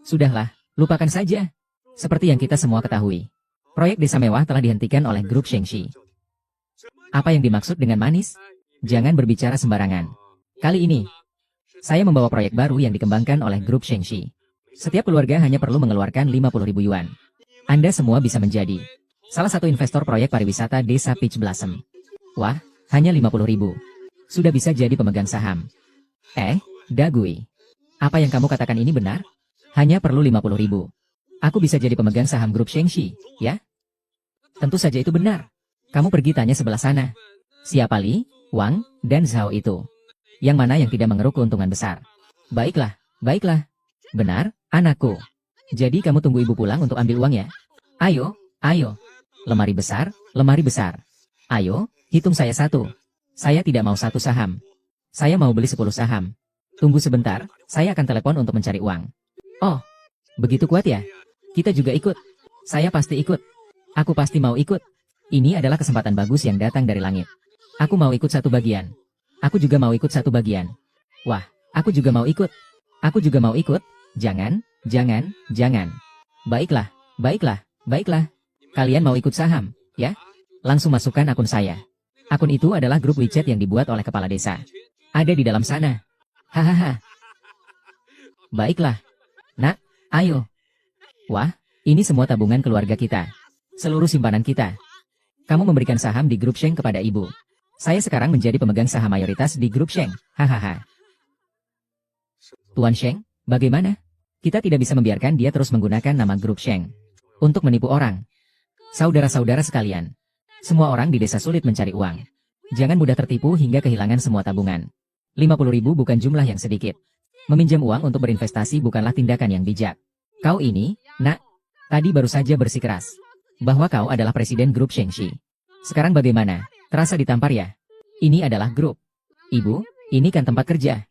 Sudahlah, lupakan saja. Seperti yang kita semua ketahui. Proyek desa mewah telah dihentikan oleh grup Shengxi. Apa yang dimaksud dengan manis? Jangan berbicara sembarangan. Kali ini, saya membawa proyek baru yang dikembangkan oleh grup Shengxi. Setiap keluarga hanya perlu mengeluarkan 50.000 yuan. Anda semua bisa menjadi salah satu investor proyek pariwisata desa Peach Blossom. Wah, hanya 50.000. Sudah bisa jadi pemegang saham. Dagui. Apa yang kamu katakan ini benar? Hanya perlu 50.000. Aku bisa jadi pemegang saham grup Shengxi, ya? Tentu saja itu benar. Kamu pergi tanya sebelah sana. Siapa Li, Wang, dan Zhao itu? Yang mana yang tidak mengeruk keuntungan besar? Baiklah, baiklah. Benar, anakku. Jadi kamu tunggu ibu pulang untuk ambil uang ya? Ayo, ayo. Lemari besar, lemari besar. Ayo, hitung saya 1. Saya tidak mau 1 saham. Saya mau beli 10 saham. Tunggu sebentar, saya akan telepon untuk mencari uang. Oh, begitu kuat ya? Kita juga ikut. Saya pasti ikut. Aku pasti mau ikut. Ini adalah kesempatan bagus yang datang dari langit. Aku mau ikut 1 bagian. Aku juga mau ikut 1 bagian. Wah, aku juga mau ikut. Aku juga mau ikut. Jangan, jangan, jangan. Baiklah, baiklah, baiklah. Kalian mau ikut saham, ya? Langsung masukkan akun saya. Akun itu adalah grup WeChat yang dibuat oleh kepala desa. Ada di dalam sana. Hahaha. Baiklah. Nak, ayo. Wah, ini semua tabungan keluarga kita. Seluruh simpanan kita. Kamu memberikan saham di grup Sheng kepada ibu. Saya sekarang menjadi pemegang saham mayoritas di grup Sheng. Hahaha. Tuan Sheng, bagaimana? Kita tidak bisa membiarkan dia terus menggunakan nama grup Sheng untuk menipu orang. Saudara-saudara sekalian, semua orang di desa sulit mencari uang. Jangan mudah tertipu hingga kehilangan semua tabungan. 50.000 bukan jumlah yang sedikit. Meminjam uang untuk berinvestasi bukanlah tindakan yang bijak. Kau ini, nak, tadi baru saja bersikeras bahwa kau adalah presiden grup Shengxi. Sekarang bagaimana? Terasa ditampar ya? Ini adalah grup. Ibu, ini kan tempat kerja.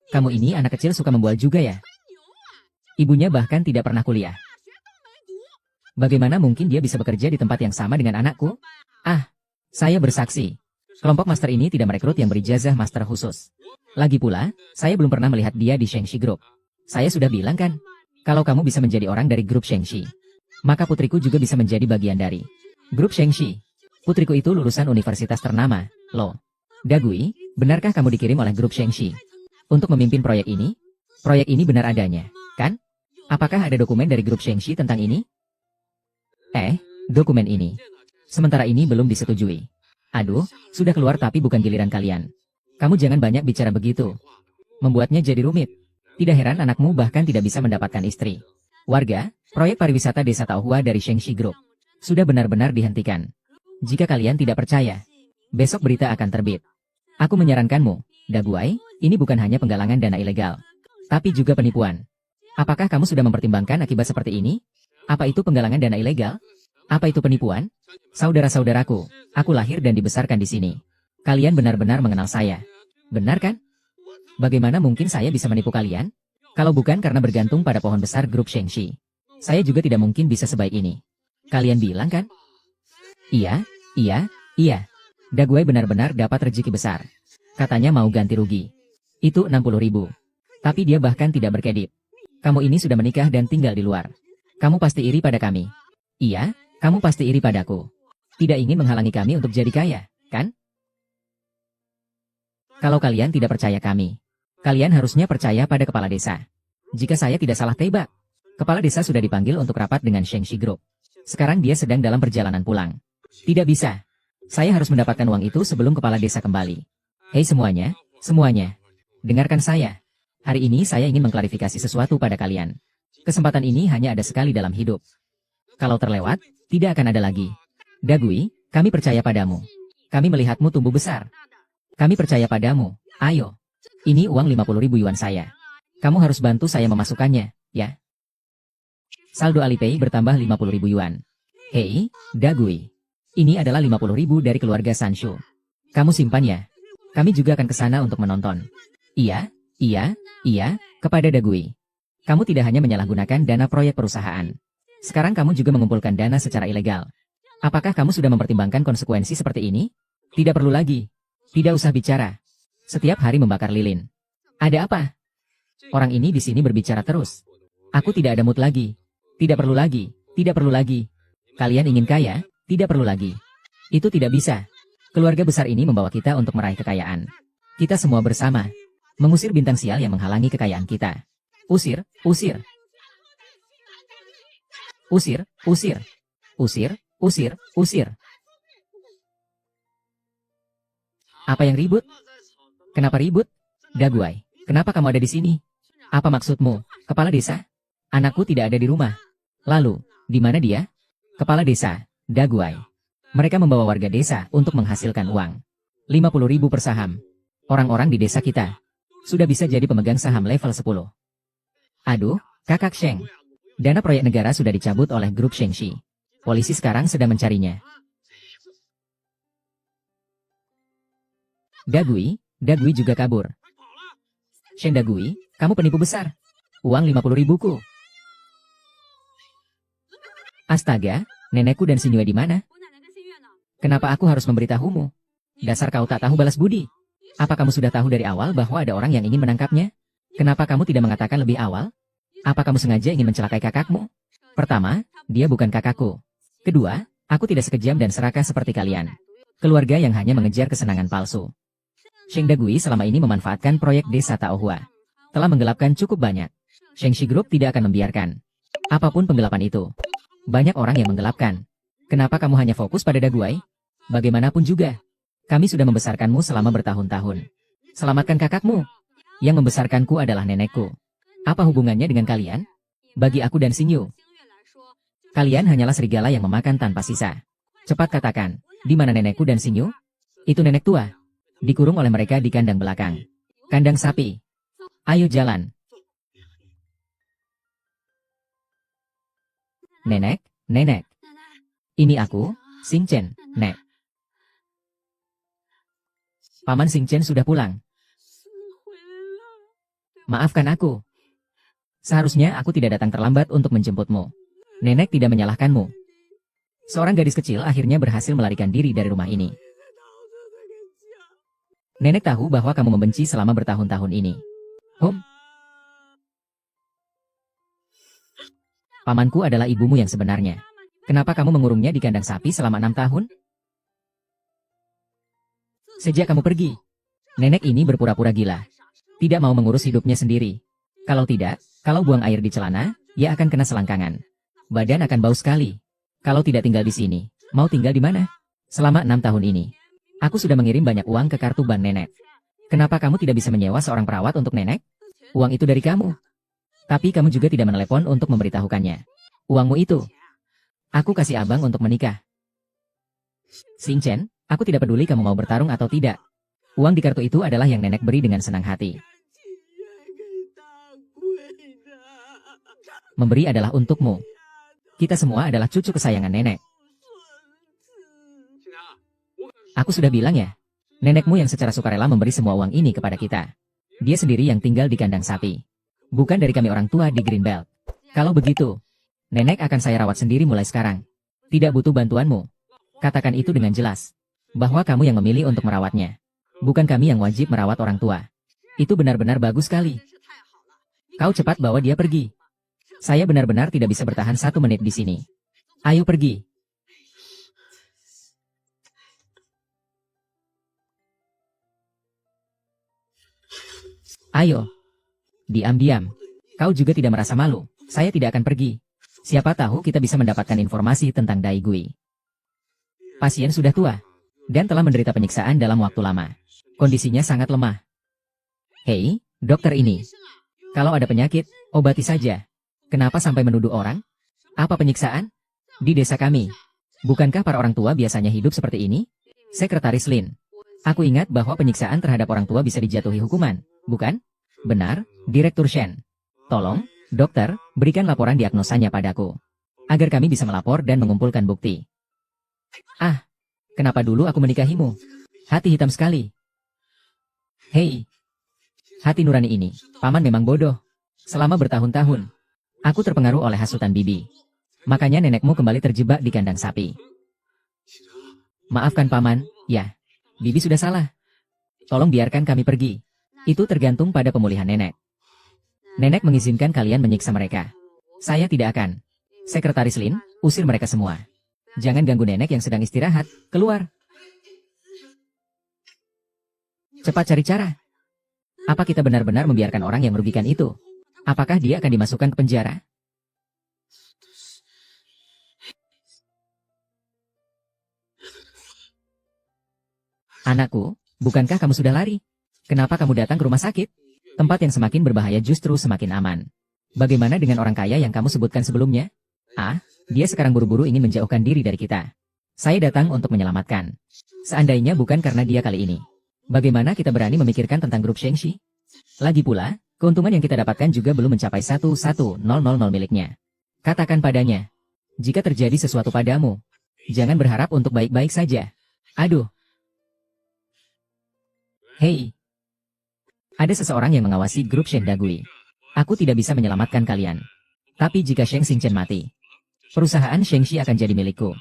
Kamu ini anak kecil suka membual juga ya? Ibunya bahkan tidak pernah kuliah. Bagaimana mungkin dia bisa bekerja di tempat yang sama dengan anakku? Saya bersaksi. Kelompok master ini tidak merekrut yang berijazah master khusus. Lagi pula, saya belum pernah melihat dia di Shengxi Group. Saya sudah bilang kan, kalau kamu bisa menjadi orang dari grup Shengxi, maka putriku juga bisa menjadi bagian dari grup Shengxi. Putriku itu lulusan universitas ternama, loh. Dagui, benarkah kamu dikirim oleh grup Shengxi untuk memimpin proyek ini? Proyek ini benar adanya, kan? Apakah ada dokumen dari grup Shengxi tentang ini? Dokumen ini. Sementara ini belum disetujui. Aduh, sudah keluar tapi bukan giliran kalian. Kamu jangan banyak bicara begitu. Membuatnya jadi rumit. Tidak heran anakmu bahkan tidak bisa mendapatkan istri. Warga, proyek pariwisata desa Taohua dari Shengxi Group Sudah benar-benar dihentikan. Jika kalian tidak percaya, besok berita akan terbit. Aku menyarankanmu, Daguai, ini bukan hanya penggalangan dana ilegal, tapi juga penipuan. Apakah kamu sudah mempertimbangkan akibat seperti ini? Apa itu penggalangan dana ilegal? Apa itu penipuan? Saudara-saudaraku, aku lahir dan dibesarkan di sini. Kalian benar-benar mengenal saya. Benar kan? Bagaimana mungkin saya bisa menipu kalian? Kalau bukan karena bergantung pada pohon besar grup Shengxi, saya juga tidak mungkin bisa sebaik ini. Kalian bilang kan? Iya, iya, iya. Daguai benar-benar dapat rezeki besar. Katanya mau ganti rugi. Itu 60.000. Tapi dia bahkan tidak berkedip. Kamu ini sudah menikah dan tinggal di luar. Kamu pasti iri pada kami. Iya, kamu pasti iri padaku. Tidak ingin menghalangi kami untuk jadi kaya, kan? Kalau kalian tidak percaya kami, kalian harusnya percaya pada kepala desa. Jika saya tidak salah tebak, kepala desa sudah dipanggil untuk rapat dengan Shengxi Group. Sekarang dia sedang dalam perjalanan pulang. Tidak bisa. Saya harus mendapatkan uang itu sebelum kepala desa kembali. Hei semuanya, semuanya. Dengarkan saya. Hari ini saya ingin mengklarifikasi sesuatu pada kalian. Kesempatan ini hanya ada sekali dalam hidup. Kalau terlewat, tidak akan ada lagi. Dagui, kami percaya padamu. Kami melihatmu tumbuh besar. Kami percaya padamu. Ayo. Ini uang 50.000 yuan saya. Kamu harus bantu saya memasukkannya, ya? Saldo Alipay bertambah 50.000 yuan. Hei, Dagui. Ini adalah 50.000 dari keluarga Sanshu. Kamu simpan ya. Kami juga akan ke sana untuk menonton. Iya, iya, iya, kepada Dagui. Kamu tidak hanya menyalahgunakan dana proyek perusahaan. Sekarang kamu juga mengumpulkan dana secara ilegal. Apakah kamu sudah mempertimbangkan konsekuensi seperti ini? Tidak perlu lagi. Tidak usah bicara. Setiap hari membakar lilin. Ada apa? Orang ini di sini berbicara terus. Aku tidak ada mood lagi. Tidak perlu lagi. Tidak perlu lagi. Kalian ingin kaya? Tidak perlu lagi. Itu tidak bisa. Keluarga besar ini membawa kita untuk meraih kekayaan. Kita semua bersama. Mengusir bintang sial yang menghalangi kekayaan kita. Usir, usir. Usir, usir. Usir, usir, usir. Apa yang ribut? Kenapa ribut? Daguai, kenapa kamu ada di sini? Apa maksudmu, kepala desa? Anakku tidak ada di rumah. Lalu, di mana dia? Kepala desa, Daguai. Mereka membawa warga desa untuk menghasilkan uang. 50.000 per saham. Orang-orang di desa kita sudah bisa jadi pemegang saham level 10. Aduh, Kakak Sheng. Dana proyek negara sudah dicabut oleh grup Shengxi. Polisi sekarang sedang mencarinya. Dagui juga kabur. Sheng Dagui, kamu penipu besar. Uang 50.000 ku. Astaga, nenekku dan Sinyue di mana? Kenapa aku harus memberitahumu? Dasar kau tak tahu balas budi. Apa kamu sudah tahu dari awal bahwa ada orang yang ingin menangkapnya? Kenapa kamu tidak mengatakan lebih awal? Apa kamu sengaja ingin mencelakai kakakmu? Pertama, dia bukan kakakku. Kedua, aku tidak sekejam dan serakah seperti kalian. Keluarga yang hanya mengejar kesenangan palsu. Sheng Dagui selama ini memanfaatkan proyek desa Taohua. Telah menggelapkan cukup banyak. Shengxi Group tidak akan membiarkan apapun penggelapan itu. Banyak orang yang menggelapkan. Kenapa kamu hanya fokus pada Daguai? Bagaimanapun juga, kami sudah membesarkanmu selama bertahun-tahun. Selamatkan kakakmu. Yang membesarkanku adalah nenekku. Apa hubungannya dengan kalian? Bagi aku dan Xingyu, kalian hanyalah serigala yang memakan tanpa sisa. Cepat katakan, di mana nenekku dan Xingyu? Itu nenek tua. Dikurung oleh mereka di kandang belakang. Kandang sapi. Ayo jalan. Nenek, nenek. Ini aku, Xing Chen, Nek. Paman Xing Chen sudah pulang. Maafkan aku. Seharusnya aku tidak datang terlambat untuk menjemputmu. Nenek tidak menyalahkanmu. Seorang gadis kecil akhirnya berhasil melarikan diri dari rumah ini. Nenek tahu bahwa kamu membenci selama bertahun-tahun ini. Pamanku adalah ibumu yang sebenarnya. Kenapa kamu mengurungnya di kandang sapi selama 6 tahun? Sejak kamu pergi, nenek ini berpura-pura gila. Tidak mau mengurus hidupnya sendiri. Kalau tidak, kalau buang air di celana, ia akan kena selangkangan. Badan akan bau sekali. Kalau tidak tinggal di sini, mau tinggal di mana? Selama 6 tahun ini, aku sudah mengirim banyak uang ke kartu bank nenek. Kenapa kamu tidak bisa menyewa seorang perawat untuk nenek? Uang itu dari kamu. Tapi kamu juga tidak menelepon untuk memberitahukannya. Uangmu itu. Aku kasih abang untuk menikah. Xingchen, aku tidak peduli kamu mau bertarung atau tidak. Uang di kartu itu adalah yang nenek beri dengan senang hati. Memberi adalah untukmu. Kita semua adalah cucu kesayangan nenek. Aku sudah bilang ya, nenekmu yang secara sukarela memberi semua uang ini kepada kita. Dia sendiri yang tinggal di kandang sapi. Bukan dari kami orang tua di Greenbelt. Kalau begitu, nenek akan saya rawat sendiri mulai sekarang. Tidak butuh bantuanmu. Katakan itu dengan jelas. Bahwa kamu yang memilih untuk merawatnya. Bukan kami yang wajib merawat orang tua. Itu benar-benar bagus sekali. Kau cepat bawa dia pergi. Saya benar-benar tidak bisa bertahan 1 menit di sini. Ayo pergi. Ayo. Diam-diam. Kau juga tidak merasa malu. Saya tidak akan pergi. Siapa tahu kita bisa mendapatkan informasi tentang Dai Gui. Pasien sudah tua. Dan telah menderita penyiksaan dalam waktu lama. Kondisinya sangat lemah. Hei, dokter ini. Kalau ada penyakit, obati saja. Kenapa sampai menuduh orang? Apa penyiksaan? Di desa kami. Bukankah para orang tua biasanya hidup seperti ini? Sekretaris Lin. Aku ingat bahwa penyiksaan terhadap orang tua bisa dijatuhi hukuman, bukan? Benar, Direktur Shen. Tolong, dokter, berikan laporan diagnosanya padaku. Agar kami bisa melapor dan mengumpulkan bukti. Ah, kenapa dulu aku menikahimu? Hati hitam sekali. Hei, hati nurani ini, paman memang bodoh. Selama bertahun-tahun, aku terpengaruh oleh hasutan bibi. Makanya nenekmu kembali terjebak di kandang sapi. Maafkan paman, ya. Bibi sudah salah. Tolong biarkan kami pergi. Itu tergantung pada pemulihan nenek. Nenek mengizinkan kalian menyiksa mereka. Saya tidak akan. Sekretaris Lin, usir mereka semua. Jangan ganggu nenek yang sedang istirahat. Keluar. Cepat cari cara. Apa kita benar-benar membiarkan orang yang merugikan itu? Apakah dia akan dimasukkan ke penjara? Anakku, bukankah kamu sudah lari? Kenapa kamu datang ke rumah sakit? Tempat yang semakin berbahaya justru semakin aman. Bagaimana dengan orang kaya yang kamu sebutkan sebelumnya? Ah, dia sekarang buru-buru ingin menjauhkan diri dari kita. Saya datang untuk menyelamatkan. Seandainya bukan karena dia kali ini. Bagaimana kita berani memikirkan tentang grup Shengxi? Lagi pula, keuntungan yang kita dapatkan juga belum mencapai 11000 miliknya. Katakan padanya, jika terjadi sesuatu padamu, jangan berharap untuk baik-baik saja. Aduh. Hei. Ada seseorang yang mengawasi grup Shen Dagui. Aku tidak bisa menyelamatkan kalian. Tapi jika Sheng Xingchen mati, perusahaan Shengxi akan jadi milikku.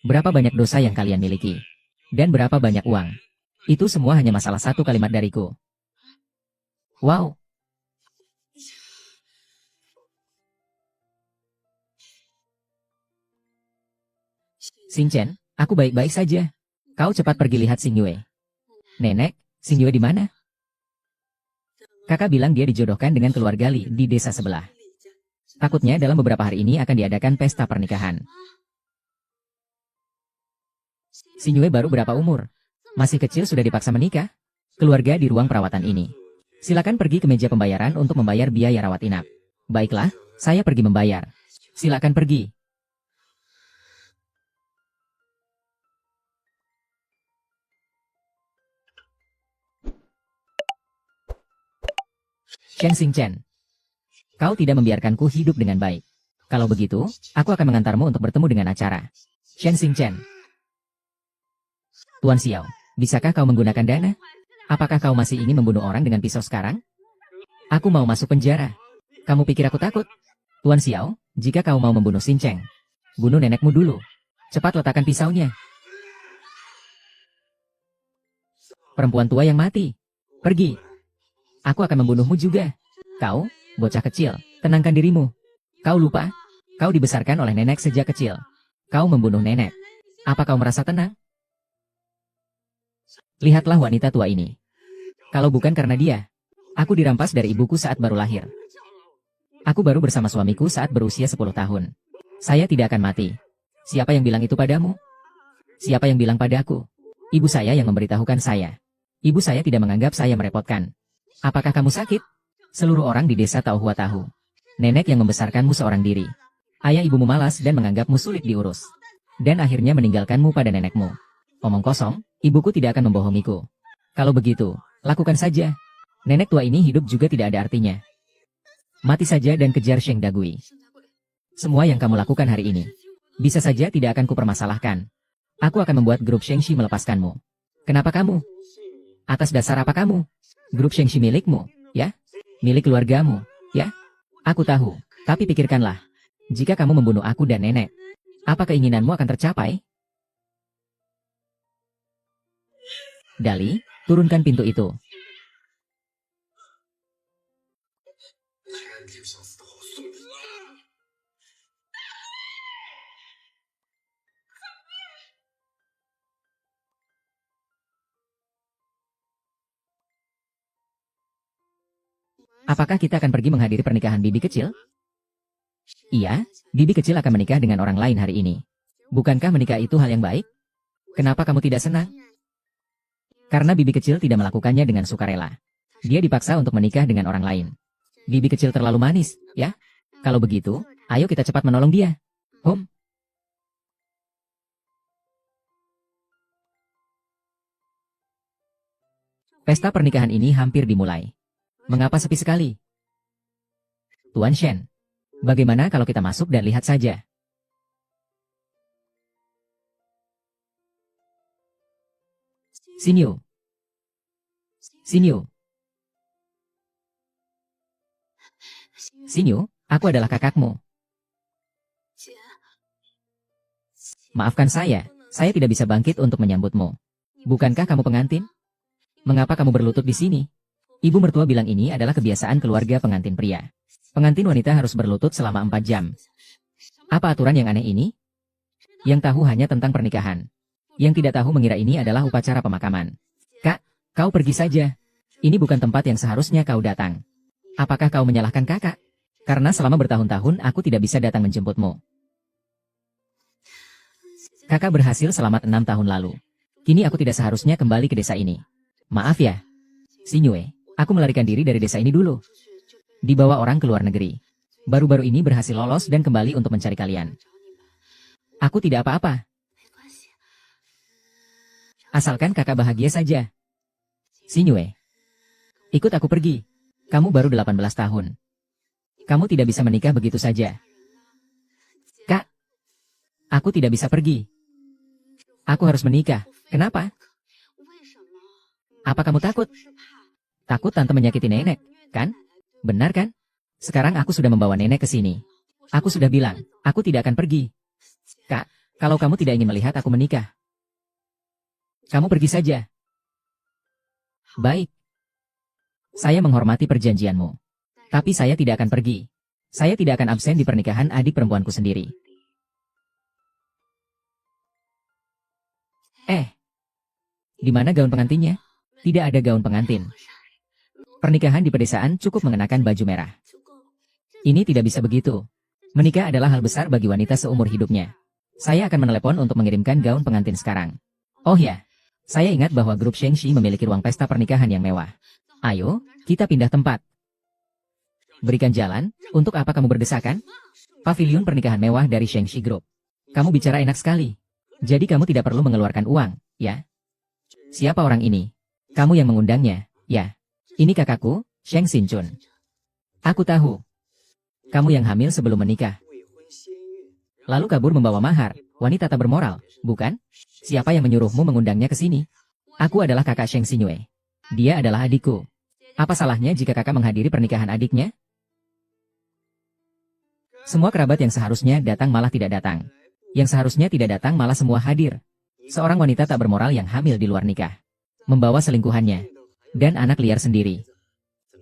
Berapa banyak dosa yang kalian miliki? Dan berapa banyak uang? Itu semua hanya masalah 1 kalimat dariku. Wow. Xingchen, aku baik-baik saja. Kau cepat pergi lihat Xing Yue. Nenek, Xing Yue di mana? Kakak bilang dia dijodohkan dengan keluarga Li di desa sebelah. Takutnya dalam beberapa hari ini akan diadakan pesta pernikahan. Xing Yue baru berapa umur? Masih kecil sudah dipaksa menikah? Keluarga di ruang perawatan ini. Silakan pergi ke meja pembayaran untuk membayar biaya rawat inap. Baiklah, saya pergi membayar. Silakan pergi. Shen Xingchen. Kau tidak membiarkanku hidup dengan baik. Kalau begitu, aku akan mengantarmu untuk bertemu dengan acara. Shen Xingchen. Tuan Xiao, bisakah kau menggunakan dana? Apakah kau masih ingin membunuh orang dengan pisau sekarang? Aku mau masuk penjara. Kamu pikir aku takut? Tuan Xiao, jika kau mau membunuh Xingchen, bunuh nenekmu dulu. Cepat letakkan pisaunya. Perempuan tua yang mati. Pergi. Aku akan membunuhmu juga. Kau, bocah kecil, tenangkan dirimu. Kau lupa? Kau dibesarkan oleh nenek sejak kecil. Kau membunuh nenek. Apa kau merasa tenang? Lihatlah wanita tua ini. Kalau bukan karena dia, aku dirampas dari ibuku saat baru lahir. Aku baru bersama suamiku saat berusia 10 tahun. Saya tidak akan mati. Siapa yang bilang itu padamu? Siapa yang bilang padaku? Ibu saya yang memberitahukan saya. Ibu saya tidak menganggap saya merepotkan. Apakah kamu sakit? Seluruh orang di desa tahu Hua tahu. Nenek yang membesarkanmu seorang diri. Ayah ibumu malas dan menganggapmu sulit diurus. Dan akhirnya meninggalkanmu pada nenekmu. Omong kosong, ibuku tidak akan membohongiku. Kalau begitu, lakukan saja. Nenek tua ini hidup juga tidak ada artinya. Mati saja dan kejar Sheng Dagui. Semua yang kamu lakukan hari ini, bisa saja tidak akan kupermasalahkan. Aku akan membuat grup Shengshi melepaskanmu. Kenapa kamu? Atas dasar apa kamu? Grup Shengshi milikmu, ya? Milik keluargamu, ya? Aku tahu, tapi pikirkanlah. Jika kamu membunuh aku dan nenek, apa keinginanmu akan tercapai? Dali, turunkan pintu itu. Apakah kita akan pergi menghadiri pernikahan bibi kecil? Iya, bibi kecil akan menikah dengan orang lain hari ini. Bukankah menikah itu hal yang baik? Kenapa kamu tidak senang? Karena bibi kecil tidak melakukannya dengan sukarela. Dia dipaksa untuk menikah dengan orang lain. Bibi kecil terlalu manis, ya? Kalau begitu, ayo kita cepat menolong dia. Pesta pernikahan ini hampir dimulai. Mengapa sepi sekali? Tuan Shen, bagaimana kalau kita masuk dan lihat saja? Sinyu. Sinyu. Sinyu, aku adalah kakakmu. Maafkan saya tidak bisa bangkit untuk menyambutmu. Bukankah kamu pengantin? Mengapa kamu berlutut di sini? Ibu mertua bilang ini adalah kebiasaan keluarga pengantin pria. Pengantin wanita harus berlutut selama 4 jam. Apa aturan yang aneh ini? Yang tahu hanya tentang pernikahan. Yang tidak tahu mengira ini adalah upacara pemakaman. Kak, kau pergi saja. Ini bukan tempat yang seharusnya kau datang. Apakah kau menyalahkan kakak? Karena selama bertahun-tahun aku tidak bisa datang menjemputmu. Kakak berhasil selamat 6 tahun lalu. Kini aku tidak seharusnya kembali ke desa ini. Maaf ya. Sinyue, aku melarikan diri dari desa ini dulu. Dibawa orang ke luar negeri. Baru-baru ini berhasil lolos dan kembali untuk mencari kalian. Aku tidak apa-apa. Asalkan kakak bahagia saja. Sinyue, ikut aku pergi. Kamu baru 18 tahun. Kamu tidak bisa menikah begitu saja. Kak, aku tidak bisa pergi. Aku harus menikah. Kenapa? Apa kamu takut? Takut tante menyakiti nenek, kan? Benar kan? Sekarang aku sudah membawa nenek ke sini. Aku sudah bilang, aku tidak akan pergi. Kak, kalau kamu tidak ingin melihat aku menikah, kamu pergi saja. Baik. Saya menghormati perjanjianmu. Tapi saya tidak akan pergi. Saya tidak akan absen di pernikahan adik perempuanku sendiri. Di mana gaun pengantinnya? Tidak ada gaun pengantin. Pernikahan di pedesaan cukup mengenakan baju merah. Ini tidak bisa begitu. Menikah adalah hal besar bagi wanita seumur hidupnya. Saya akan menelepon untuk mengirimkan gaun pengantin sekarang. Oh ya, saya ingat bahwa grup Shengshi memiliki ruang pesta pernikahan yang mewah. Ayo, kita pindah tempat. Berikan jalan, untuk apa kamu berdesakan? Pavilion pernikahan mewah dari Shengshi Group. Kamu bicara enak sekali. Jadi kamu tidak perlu mengeluarkan uang, ya? Siapa orang ini? Kamu yang mengundangnya, ya? Ini kakakku, Sheng Xinchun. Aku tahu. Kamu yang hamil sebelum menikah. Lalu kabur membawa mahar, wanita tak bermoral, bukan? Siapa yang menyuruhmu mengundangnya ke sini? Aku adalah kakak Sheng Xinyu. Dia adalah adikku. Apa salahnya jika kakak menghadiri pernikahan adiknya? Semua kerabat yang seharusnya datang malah tidak datang. Yang seharusnya tidak datang malah semua hadir. Seorang wanita tak bermoral yang hamil di luar nikah. Membawa selingkuhannya. Dan anak liar sendiri.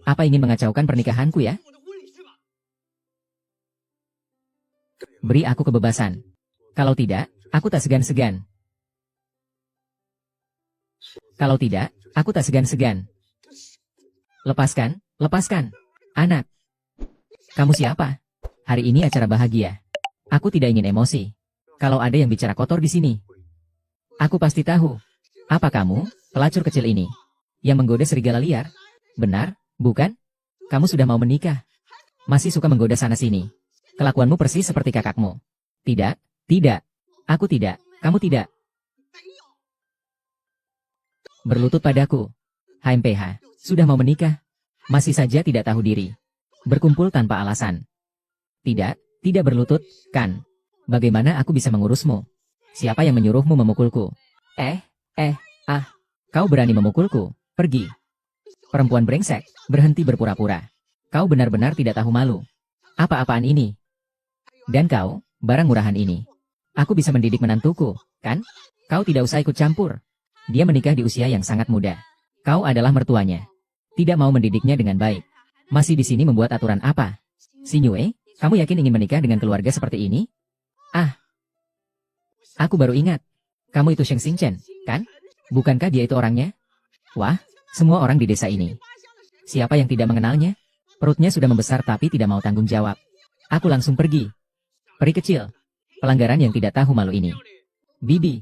Apa ingin mengacaukan pernikahanku ya? Beri aku kebebasan. Kalau tidak, aku tak segan-segan. Kalau tidak, aku tak segan-segan. Lepaskan, lepaskan. Anak. Kamu siapa? Hari ini acara bahagia. Aku tidak ingin emosi. Kalau ada yang bicara kotor di sini, aku pasti tahu. Apa kamu, pelacur kecil ini, yang menggoda serigala liar? Benar, bukan? Kamu sudah mau menikah. Masih suka menggoda sana-sini. Kelakuanmu persis seperti kakakmu. Tidak, tidak. Aku tidak, kamu tidak. Berlutut padaku. HMPH, sudah mau menikah. Masih saja tidak tahu diri. Berkumpul tanpa alasan. Tidak, tidak berlutut, kan? Bagaimana aku bisa mengurusmu? Siapa yang menyuruhmu memukulku? Kau berani memukulku? Pergi. Perempuan brengsek, berhenti berpura-pura. Kau benar-benar tidak tahu malu. Apa-apaan ini? Dan kau, barang murahan ini. Aku bisa mendidik menantuku, kan? Kau tidak usah ikut campur. Dia menikah di usia yang sangat muda. Kau adalah mertuanya. Tidak mau mendidiknya dengan baik. Masih di sini membuat aturan apa? Sinyue, kamu yakin ingin menikah dengan keluarga seperti ini? Aku baru ingat. Kamu itu Sheng Xingchen, kan? Bukankah dia itu orangnya? Wah, semua orang di desa ini. Siapa yang tidak mengenalnya? Perutnya sudah membesar tapi tidak mau tanggung jawab. Aku langsung pergi. Peri kecil. Pelanggaran yang tidak tahu malu ini. Bibi,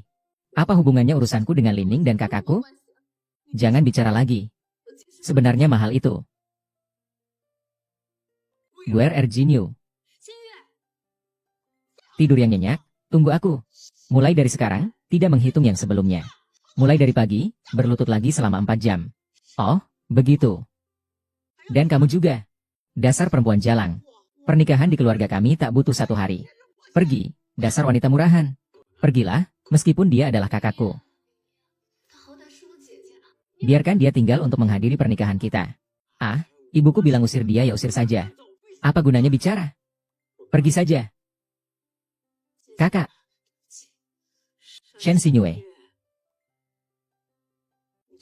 apa hubungannya urusanku dengan Lining dan kakakku? Jangan bicara lagi. Sebenarnya mahal itu. Guer Erginio. Tidur yang nyenyak, tunggu aku. Mulai dari sekarang, tidak menghitung yang sebelumnya. Mulai dari pagi, berlutut lagi selama 4 jam. Oh, begitu. Dan kamu juga. Dasar perempuan jalang. Pernikahan di keluarga kami tak butuh 1 hari. Pergi, dasar wanita murahan. Pergilah, meskipun dia adalah kakakku. Biarkan dia tinggal untuk menghadiri pernikahan kita. Ibuku bilang usir dia, ya usir saja. Apa gunanya bicara? Pergi saja. Kakak. Shen Sinyue.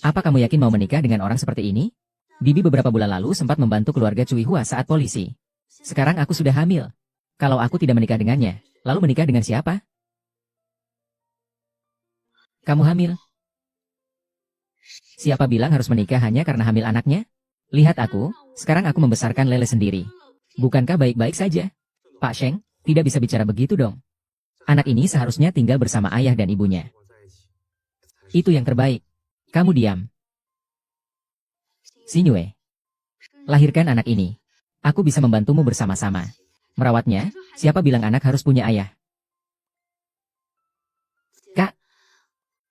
Apa kamu yakin mau menikah dengan orang seperti ini? Bibi beberapa bulan lalu sempat membantu keluarga Cui Hua saat polisi. Sekarang aku sudah hamil. Kalau aku tidak menikah dengannya, lalu menikah dengan siapa? Kamu hamil? Siapa bilang harus menikah hanya karena hamil anaknya? Lihat aku, sekarang aku membesarkan lele sendiri. Bukankah baik-baik saja? Pak Sheng, tidak bisa bicara begitu dong. Anak ini seharusnya tinggal bersama ayah dan ibunya. Itu yang terbaik. Kamu diam. Sinyue. Lahirkan anak ini. Aku bisa membantumu bersama-sama. Merawatnya, siapa bilang anak harus punya ayah? Kak,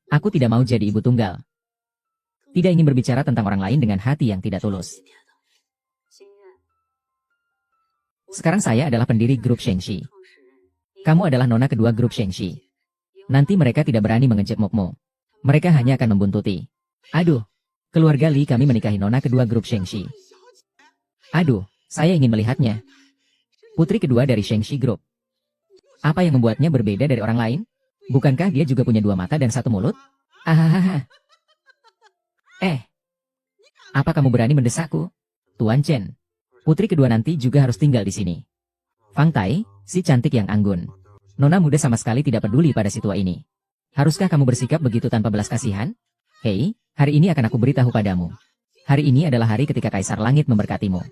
aku tidak mau jadi ibu tunggal. Tidak ingin berbicara tentang orang lain dengan hati yang tidak tulus. Sekarang saya adalah pendiri grup Shengxi. Kamu adalah nona kedua grup Shengxi. Nanti mereka tidak berani mengejekmukmu. Mereka hanya akan membuntuti. Aduh, keluarga Li kami menikahi nona kedua grup Shengxi. Aduh, saya ingin melihatnya. Putri kedua dari Shengxi Group. Apa yang membuatnya berbeda dari orang lain? Bukankah dia juga punya 2 mata dan 1 mulut? Ahahaha. Apa kamu berani mendesakku? Tuan Chen. Putri kedua nanti juga harus tinggal di sini. Fang Tai, si cantik yang anggun. Nona muda sama sekali tidak peduli pada si tua ini. Haruskah kamu bersikap begitu tanpa belas kasihan? Hei, hari ini akan aku beritahu padamu. Hari ini adalah hari ketika Kaisar Langit memberkatimu.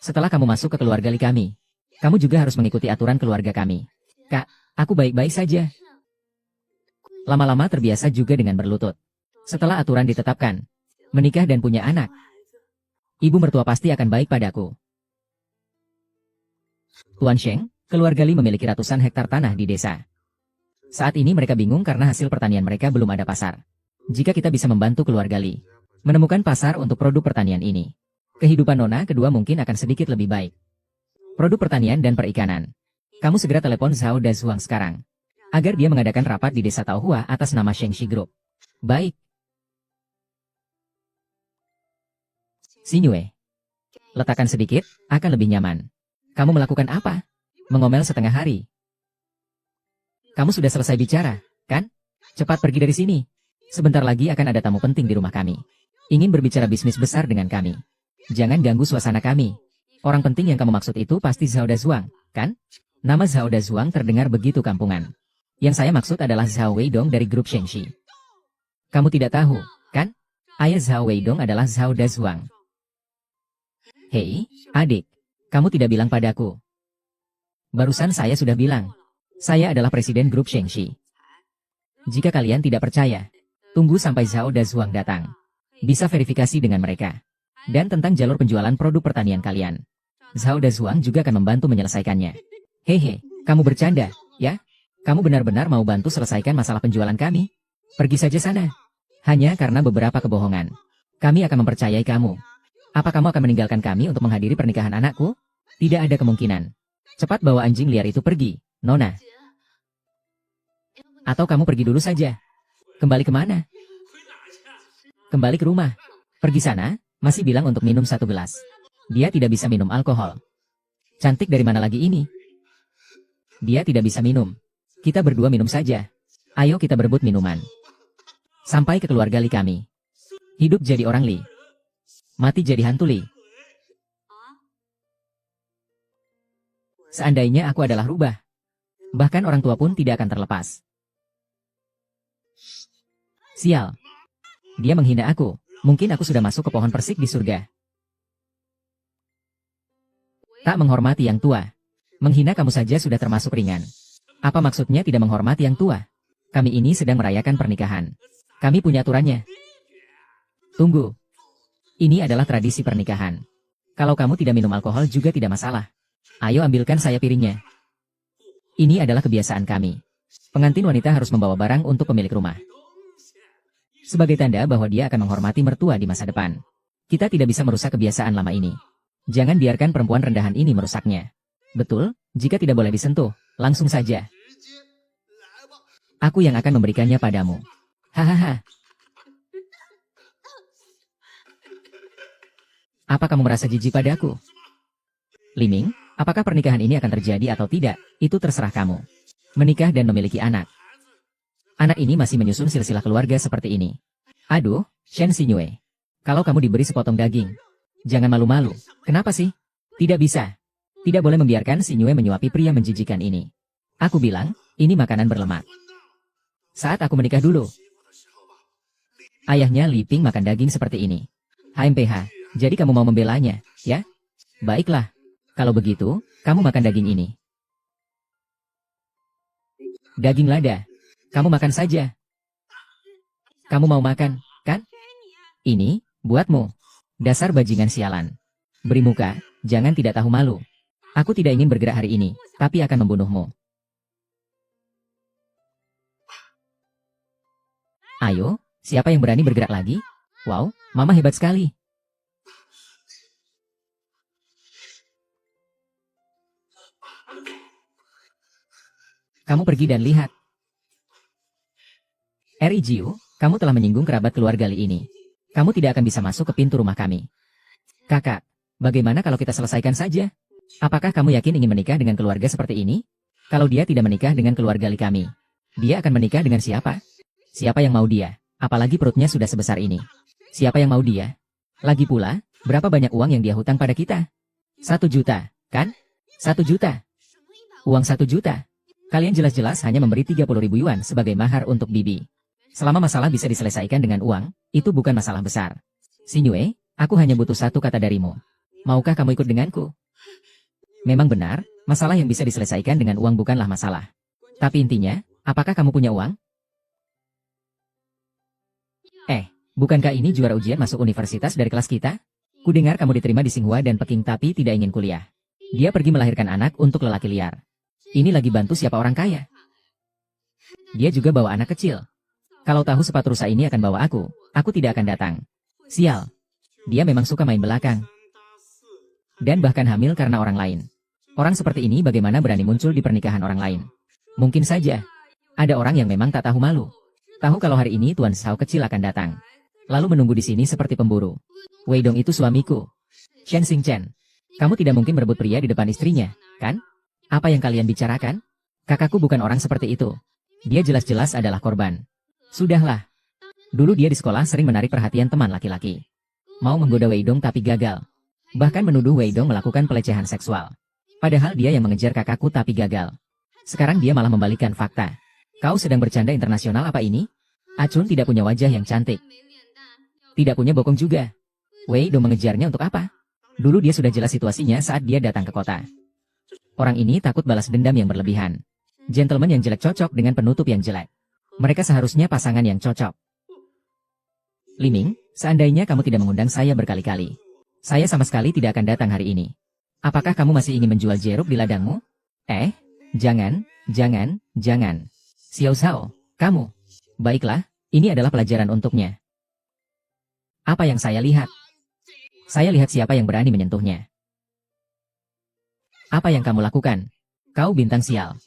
Setelah kamu masuk ke keluarga Li kami, kamu juga harus mengikuti aturan keluarga kami. Kak, aku baik-baik saja. Lama-lama terbiasa juga dengan berlutut. Setelah aturan ditetapkan, menikah dan punya anak, ibu mertua pasti akan baik padaku. Tuan Sheng, keluarga Li memiliki ratusan hektar tanah di desa. Saat ini mereka bingung karena hasil pertanian mereka belum ada pasar. Jika kita bisa membantu keluarga Li menemukan pasar untuk produk pertanian ini, kehidupan nona kedua mungkin akan sedikit lebih baik. Produk pertanian dan perikanan. Kamu segera telepon Zhao Dazuang sekarang, agar dia mengadakan rapat di desa Taohua atas nama Shengxi Group. Baik. Sinyue. Letakkan sedikit, akan lebih nyaman. Kamu melakukan apa? Mengomel setengah hari. Kamu sudah selesai bicara, kan? Cepat pergi dari sini. Sebentar lagi akan ada tamu penting di rumah kami. Ingin berbicara bisnis besar dengan kami. Jangan ganggu suasana kami. Orang penting yang kamu maksud itu pasti Zhao Dazuang, kan? Nama Zhao Dazuang terdengar begitu kampungan. Yang saya maksud adalah Zhao Weidong dari grup Shengxi. Kamu tidak tahu, kan? Ayah Zhao Weidong adalah Zhao Dazuang. Hei, adik. Kamu tidak bilang padaku. Barusan saya sudah bilang. Saya adalah presiden grup Shengxi. Jika kalian tidak percaya, tunggu sampai Zhao Dazuang datang. Bisa verifikasi dengan mereka. Dan tentang jalur penjualan produk pertanian kalian. Zhao Dazuang juga akan membantu menyelesaikannya. Hehe, kamu bercanda, ya? Kamu benar-benar mau bantu selesaikan masalah penjualan kami? Pergi saja sana. Hanya karena beberapa kebohongan. Kami akan mempercayai kamu. Apa kamu akan meninggalkan kami untuk menghadiri pernikahan anakku? Tidak ada kemungkinan. Cepat bawa anjing liar itu pergi, Nona. Atau kamu pergi dulu saja. Kembali kemana? Kembali ke rumah. Pergi sana, masih bilang untuk minum 1 gelas. Dia tidak bisa minum alkohol. Cantik dari mana lagi ini? Dia tidak bisa minum. Kita berdua minum saja. Ayo kita berebut minuman. Sampai ke keluarga Li kami. Hidup jadi orang Li. Mati jadi hantu Li. Seandainya aku adalah rubah. Bahkan orang tua pun tidak akan terlepas. Sial. Dia menghina aku. Mungkin aku sudah masuk ke pohon persik di surga. Tak menghormati yang tua. Menghina kamu saja sudah termasuk ringan. Apa maksudnya tidak menghormati yang tua? Kami ini sedang merayakan pernikahan. Kami punya aturannya. Tunggu. Ini adalah tradisi pernikahan. Kalau kamu tidak minum alkohol juga tidak masalah. Ayo ambilkan saya piringnya. Ini adalah kebiasaan kami. Pengantin wanita harus membawa barang untuk pemilik rumah. Sebagai tanda bahwa dia akan menghormati mertua di masa depan. Kita tidak bisa merusak kebiasaan lama ini. Jangan biarkan perempuan rendahan ini merusaknya. Betul, jika tidak boleh disentuh, langsung saja. Aku yang akan memberikannya padamu. Hahaha. Apa kamu merasa jijik padaku? Liming, apakah pernikahan ini akan terjadi atau tidak, itu terserah kamu. Menikah dan memiliki anak. Anak ini masih menyusun silsilah keluarga seperti ini. Aduh, Shen Xinyue. Kalau kamu diberi sepotong daging, jangan malu-malu. Kenapa sih? Tidak bisa. Tidak boleh membiarkan Xinyue menyuapi pria menjijikan ini. Aku bilang, ini makanan berlemak. Saat aku menikah dulu. Ayahnya Li Ping makan daging seperti ini. HMPH, jadi kamu mau membelanya, ya? Baiklah. Kalau begitu, kamu makan daging ini. Daging lada. Kamu makan saja. Kamu mau makan, kan? Ini, buatmu. Dasar bajingan sialan. Beri muka, jangan tidak tahu malu. Aku tidak ingin bergerak hari ini, tapi akan membunuhmu. Ayo, siapa yang berani bergerak lagi? Wow, Mama hebat sekali. Kamu pergi dan lihat. Rijiu, kamu telah menyinggung kerabat keluarga Li ini. Kamu tidak akan bisa masuk ke pintu rumah kami. Kakak, bagaimana kalau kita selesaikan saja? Apakah kamu yakin ingin menikah dengan keluarga seperti ini? Kalau dia tidak menikah dengan keluarga Li kami, dia akan menikah dengan siapa? Siapa yang mau dia? Apalagi perutnya sudah sebesar ini. Siapa yang mau dia? Lagi pula, berapa banyak uang yang dia hutang pada kita? 1 juta, kan? 1 juta. Uang 1 juta. Kalian jelas-jelas hanya memberi 30.000 yuan sebagai mahar untuk Bibi. Selama masalah bisa diselesaikan dengan uang, itu bukan masalah besar. Xinyue, aku hanya butuh 1 kata darimu. Maukah kamu ikut denganku? Memang benar, masalah yang bisa diselesaikan dengan uang bukanlah masalah. Tapi intinya, apakah kamu punya uang? Bukankah ini juara ujian masuk universitas dari kelas kita? Kudengar kamu diterima di Xinghua dan Peking tapi tidak ingin kuliah. Dia pergi melahirkan anak untuk lelaki liar. Ini lagi bantu siapa orang kaya? Dia juga bawa anak kecil. Kalau tahu sepatu rusa ini akan bawa aku tidak akan datang. Sial. Dia memang suka main belakang. Dan bahkan hamil karena orang lain. Orang seperti ini bagaimana berani muncul di pernikahan orang lain? Mungkin saja. Ada orang yang memang tak tahu malu. Tahu kalau hari ini Tuan Shao kecil akan datang. Lalu menunggu di sini seperti pemburu. Wei Dong itu suamiku. Shen Xingchen. Kamu tidak mungkin merebut pria di depan istrinya, kan? Apa yang kalian bicarakan? Kakakku bukan orang seperti itu. Dia jelas-jelas adalah korban. Sudahlah. Dulu dia di sekolah sering menarik perhatian teman laki-laki. Mau menggoda Wei Dong tapi gagal. Bahkan menuduh Wei Dong melakukan pelecehan seksual. Padahal dia yang mengejar kakakku tapi gagal. Sekarang dia malah membalikkan fakta. Kau sedang bercanda internasional apa ini? Acun tidak punya wajah yang cantik. Tidak punya bokong juga. Wei Dong mengejarnya untuk apa? Dulu dia sudah jelas situasinya saat dia datang ke kota. Orang ini takut balas dendam yang berlebihan. Gentleman yang jelek cocok dengan penutup yang jelek. Mereka seharusnya pasangan yang cocok. Liming, seandainya kamu tidak mengundang saya berkali-kali, saya sama sekali tidak akan datang hari ini. Apakah kamu masih ingin menjual jeruk di ladangmu? Jangan, jangan. Xiao Zhao, kamu. Baiklah, ini adalah pelajaran untuknya. Apa yang saya lihat? Saya lihat siapa yang berani menyentuhnya. Apa yang kamu lakukan? Kau bintang sial.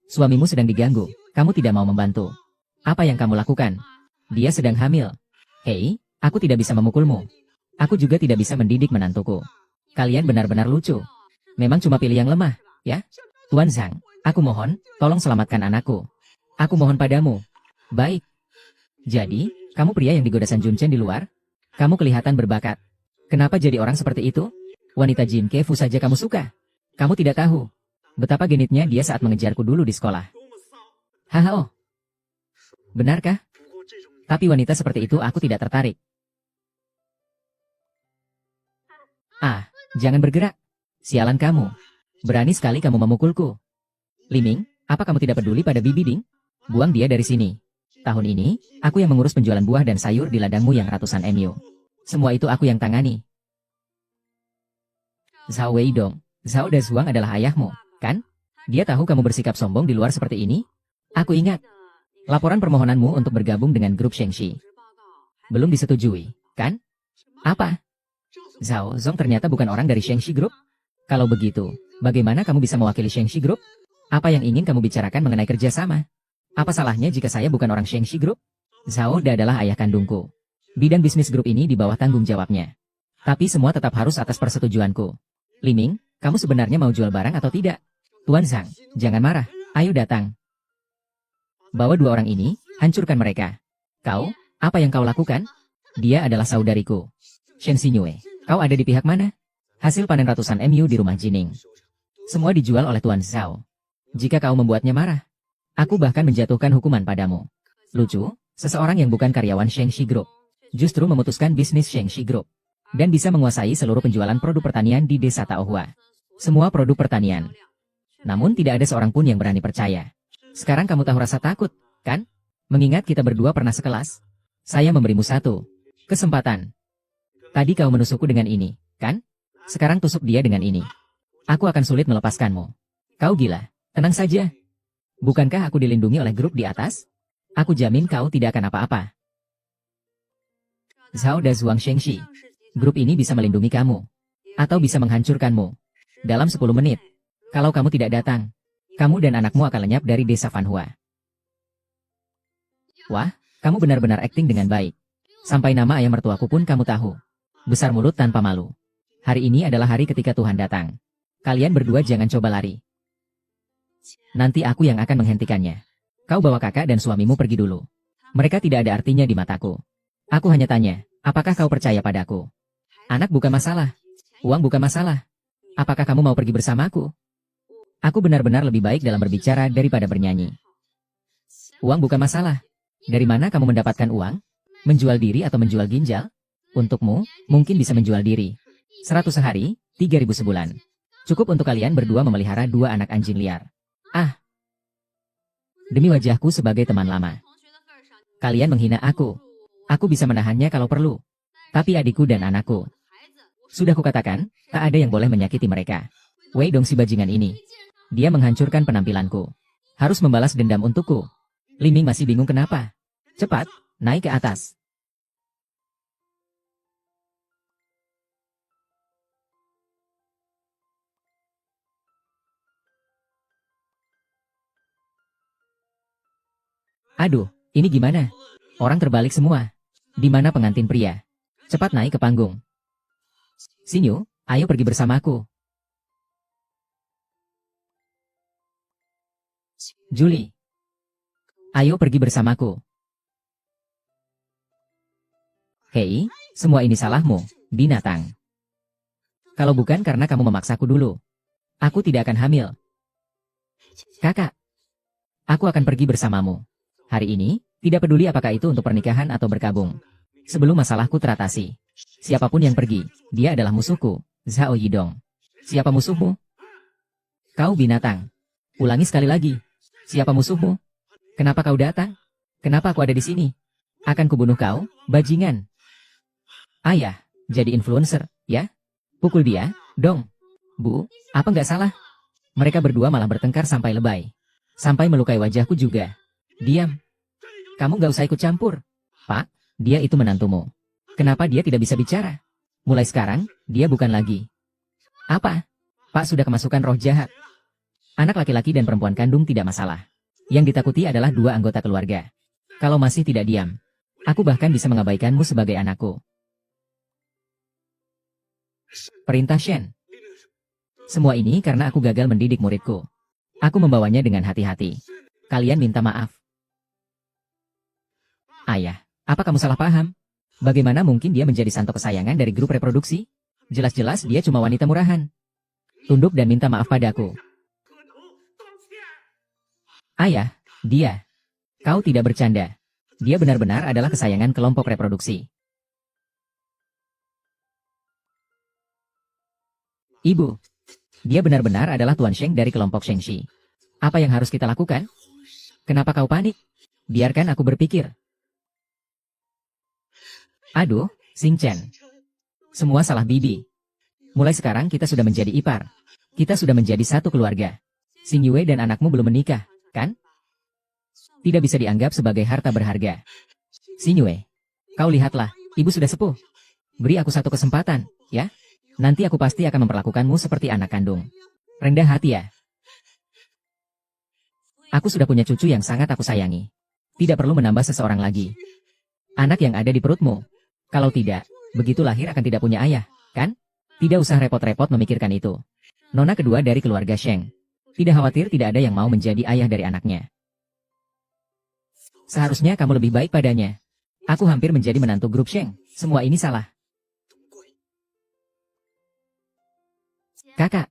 Suamimu sedang diganggu, kamu tidak mau membantu. Apa yang kamu lakukan? Dia sedang hamil. Hei, aku tidak bisa memukulmu. Aku juga tidak bisa mendidik menantuku. Kalian benar-benar lucu. Memang cuma pilih yang lemah, ya? Tuan Zhang, aku mohon, tolong selamatkan anakku. Aku mohon padamu. Baik. Jadi, kamu pria yang digoda San Junchen di luar? Kamu kelihatan berbakat. Kenapa jadi orang seperti itu? Wanita Jin Kefu saja kamu suka? Kamu tidak tahu betapa genitnya dia saat mengejarku dulu di sekolah. Haha, oh. Benarkah? Tapi wanita seperti itu aku tidak tertarik. Jangan bergerak. Sialan kamu. Berani sekali kamu memukulku. Liming, apa kamu tidak peduli pada Bibi Ding? Buang dia dari sini. Tahun ini, aku yang mengurus penjualan buah dan sayur di ladangmu yang ratusan MU. Semua itu aku yang tangani. Zhao Weidong, Zhao Dazuang adalah ayahmu, kan? Dia tahu kamu bersikap sombong di luar seperti ini? Aku ingat. Laporan permohonanmu untuk bergabung dengan grup Shengxi. Belum disetujui, kan? Apa? Zhao Zong ternyata bukan orang dari Shengxi Group? Kalau begitu, bagaimana kamu bisa mewakili Shengxi Group? Apa yang ingin kamu bicarakan mengenai kerjasama? Apa salahnya jika saya bukan orang Shengxi Group? Zhao Da adalah ayah kandungku. Bidang bisnis grup ini di bawah tanggung jawabnya. Tapi semua tetap harus atas persetujuanku. Liming, kamu sebenarnya mau jual barang atau tidak? Tuan Zhang, jangan marah. Ayo datang. Bawa dua orang ini, hancurkan mereka. Kau, apa yang kau lakukan? Dia adalah saudariku. Shen Xinyue, kau ada di pihak mana? Hasil panen ratusan MU di rumah Jining. Semua dijual oleh Tuan Zhao. Jika kau membuatnya marah, aku bahkan menjatuhkan hukuman padamu. Lucu, seseorang yang bukan karyawan Shengxi Group justru memutuskan bisnis Shengxi Group dan bisa menguasai seluruh penjualan produk pertanian di desa Taohua. Semua produk pertanian. Namun tidak ada seorang pun yang berani percaya. Sekarang kamu tahu rasa takut, kan? Mengingat kita berdua pernah sekelas. Saya memberimu satu kesempatan. Tadi kau menusukku dengan ini, kan? Sekarang tusuk dia dengan ini. Aku akan sulit melepaskanmu. Kau gila, tenang saja. Bukankah aku dilindungi oleh grup di atas? Aku jamin kau tidak akan apa-apa. Zhao Dazuang Shengxi. Grup ini bisa melindungi kamu. Atau bisa menghancurkanmu. Dalam 10 menit. Kalau kamu tidak datang, kamu dan anakmu akan lenyap dari desa Fanhua. Wah, kamu benar-benar akting dengan baik. Sampai nama ayah mertuaku pun kamu tahu. Besar mulut tanpa malu. Hari ini adalah hari ketika Tuhan datang. Kalian berdua jangan coba lari. Nanti aku yang akan menghentikannya. Kau bawa kakak dan suamimu pergi dulu. Mereka tidak ada artinya di mataku. Aku hanya tanya, apakah kau percaya padaku? Anak bukan masalah. Uang bukan masalah. Apakah kamu mau pergi bersamaku? Aku benar-benar lebih baik dalam berbicara daripada bernyanyi. Uang bukan masalah. Dari mana kamu mendapatkan uang? Menjual diri atau menjual ginjal? Untukmu, mungkin bisa menjual diri. 100 sehari, 3.000 sebulan. Cukup untuk kalian berdua memelihara 2 anak anjing liar. Demi wajahku sebagai teman lama. Kalian menghina aku. Aku bisa menahannya kalau perlu. Tapi adikku dan anakku. Sudah kukatakan, tak ada yang boleh menyakiti mereka. Wei Dong si bajingan ini. Dia menghancurkan penampilanku. Harus membalas dendam untukku. Liming masih bingung kenapa. Cepat, naik ke atas. Aduh, ini gimana? Orang terbalik semua. Di mana pengantin pria? Cepat naik ke panggung. Sinyu, ayo pergi bersamaku. Julie, ayo pergi bersamaku. Hei, semua ini salahmu, binatang. Kalau bukan karena kamu memaksaku dulu, aku tidak akan hamil. Kakak, aku akan pergi bersamamu. Hari ini, tidak peduli apakah itu untuk pernikahan atau berkabung. Sebelum masalahku teratasi. Siapapun yang pergi, dia adalah musuhku, Zhao Yidong. Siapa musuhmu? Kau binatang. Ulangi sekali lagi. Siapa musuhmu? Kenapa kau datang? Kenapa aku ada di sini? Akan kubunuh kau, bajingan. Ayah, jadi influencer, ya? Pukul dia, dong. Bu, apa nggak salah? Mereka berdua malah bertengkar sampai lebay. Sampai melukai wajahku juga. Diam. Kamu gak usah ikut campur. Pak, dia itu menantumu. Kenapa dia tidak bisa bicara? Mulai sekarang, dia bukan lagi. Apa? Pak sudah kemasukan roh jahat. Anak laki-laki dan perempuan kandung tidak masalah. Yang ditakuti adalah dua anggota keluarga. Kalau masih tidak diam, aku bahkan bisa mengabaikanmu sebagai anakku. Perintah Shen. Semua ini karena aku gagal mendidik muridku. Aku membawanya dengan hati-hati. Kalian minta maaf. Ayah, apa kamu salah paham? Bagaimana mungkin dia menjadi santo kesayangan dari grup reproduksi? Jelas-jelas dia cuma wanita murahan. Tunduk dan minta maaf padaku. Ayah, dia. Kau tidak bercanda. Dia benar-benar adalah kesayangan kelompok reproduksi. Ibu. Dia benar-benar adalah Tuan Sheng dari kelompok Shengshi. Apa yang harus kita lakukan? Kenapa kau panik? Biarkan aku berpikir. Aduh, Xing Chen. Semua salah bibi. Mulai sekarang kita sudah menjadi ipar. Kita sudah menjadi satu keluarga. Xing Yue dan anakmu belum menikah, kan? Tidak bisa dianggap sebagai harta berharga. Xing Yue, kau lihatlah, ibu sudah sepuh. Beri aku satu kesempatan, ya? Nanti aku pasti akan memperlakukanmu seperti anak kandung. Rendah hati ya. Aku sudah punya cucu yang sangat aku sayangi. Tidak perlu menambah seseorang lagi. Anak yang ada di perutmu. Kalau tidak, begitu lahir akan tidak punya ayah, kan? Tidak usah repot-repot memikirkan itu. Nona kedua dari keluarga Sheng. Tidak khawatir tidak ada yang mau menjadi ayah dari anaknya. Seharusnya kamu lebih baik padanya. Aku hampir menjadi menantu grup Sheng. Semua ini salah. Kakak,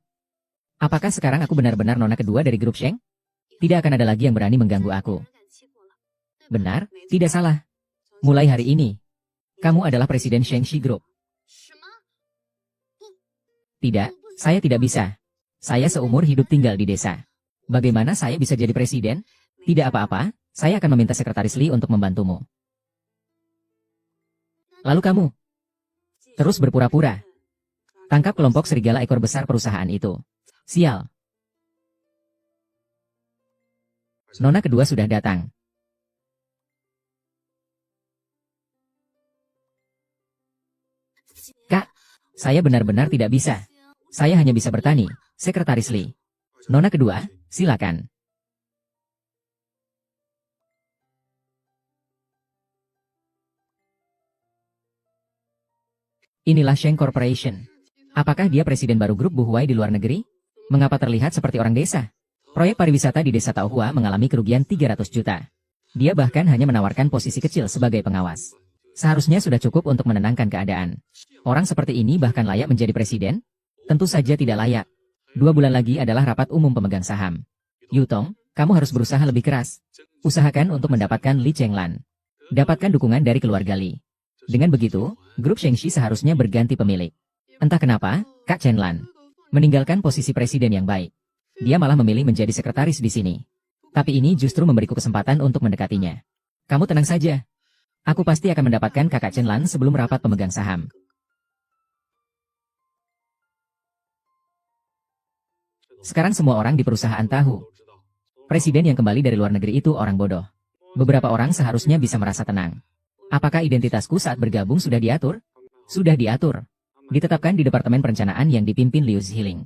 apakah sekarang aku benar-benar nona kedua dari grup Sheng? Tidak akan ada lagi yang berani mengganggu aku. Benar, tidak salah. Mulai hari ini, kamu adalah presiden Shengshi Group. Tidak, saya tidak bisa. Saya seumur hidup tinggal di desa. Bagaimana saya bisa jadi presiden? Tidak apa-apa, saya akan meminta sekretaris Li untuk membantumu. Lalu kamu? Terus berpura-pura. Tangkap kelompok serigala ekor besar perusahaan itu. Sial. Nona kedua sudah datang. Kak, saya benar-benar tidak bisa. Saya hanya bisa bertani. Sekretaris Li. Nona kedua, silakan. Inilah Sheng Corporation. Apakah dia presiden baru grup Buhuai di luar negeri? Mengapa terlihat seperti orang desa? Proyek pariwisata di desa Taohua mengalami kerugian 300 juta. Dia bahkan hanya menawarkan posisi kecil sebagai pengawas. Seharusnya sudah cukup untuk menenangkan keadaan. Orang seperti ini bahkan layak menjadi presiden? Tentu saja tidak layak. 2 bulan lagi adalah rapat umum pemegang saham. Yutong, kamu harus berusaha lebih keras. Usahakan untuk mendapatkan Li Chenglan. Dapatkan dukungan dari keluarga Li. Dengan begitu, grup Shengshi seharusnya berganti pemilik. Entah kenapa, Kak Chenlan meninggalkan posisi presiden yang baik. Dia malah memilih menjadi sekretaris di sini. Tapi ini justru memberiku kesempatan untuk mendekatinya. Kamu tenang saja. Aku pasti akan mendapatkan Kakak Chenlan sebelum rapat pemegang saham. Sekarang semua orang di perusahaan tahu. Presiden yang kembali dari luar negeri itu orang bodoh. Beberapa orang seharusnya bisa merasa tenang. Apakah identitasku saat bergabung sudah diatur? Sudah diatur. Ditetapkan di Departemen Perencanaan yang dipimpin Liu Ziling.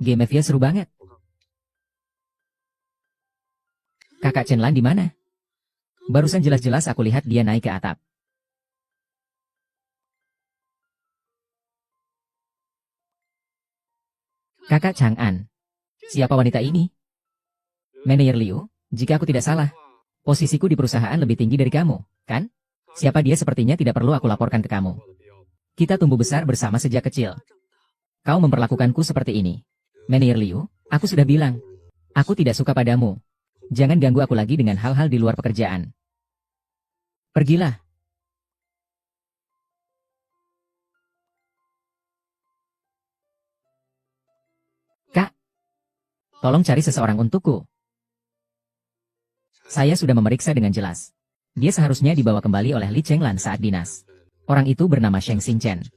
Game Mafia seru banget. Kakak Chenlan di mana? Barusan jelas-jelas aku lihat dia naik ke atap. Kakak Chang'an. Siapa wanita ini? Manajer Liu, jika aku tidak salah, posisiku di perusahaan lebih tinggi dari kamu, kan? Siapa dia sepertinya tidak perlu aku laporkan ke kamu. Kita tumbuh besar bersama sejak kecil. Kau memperlakukanku seperti ini. Manajer Liu, aku sudah bilang. Aku tidak suka padamu. Jangan ganggu aku lagi dengan hal-hal di luar pekerjaan. Pergilah. Kak, tolong cari seseorang untukku. Saya sudah memeriksa dengan jelas. Dia seharusnya dibawa kembali oleh Li Chenglan saat dinas. Orang itu bernama Sheng Xingchen.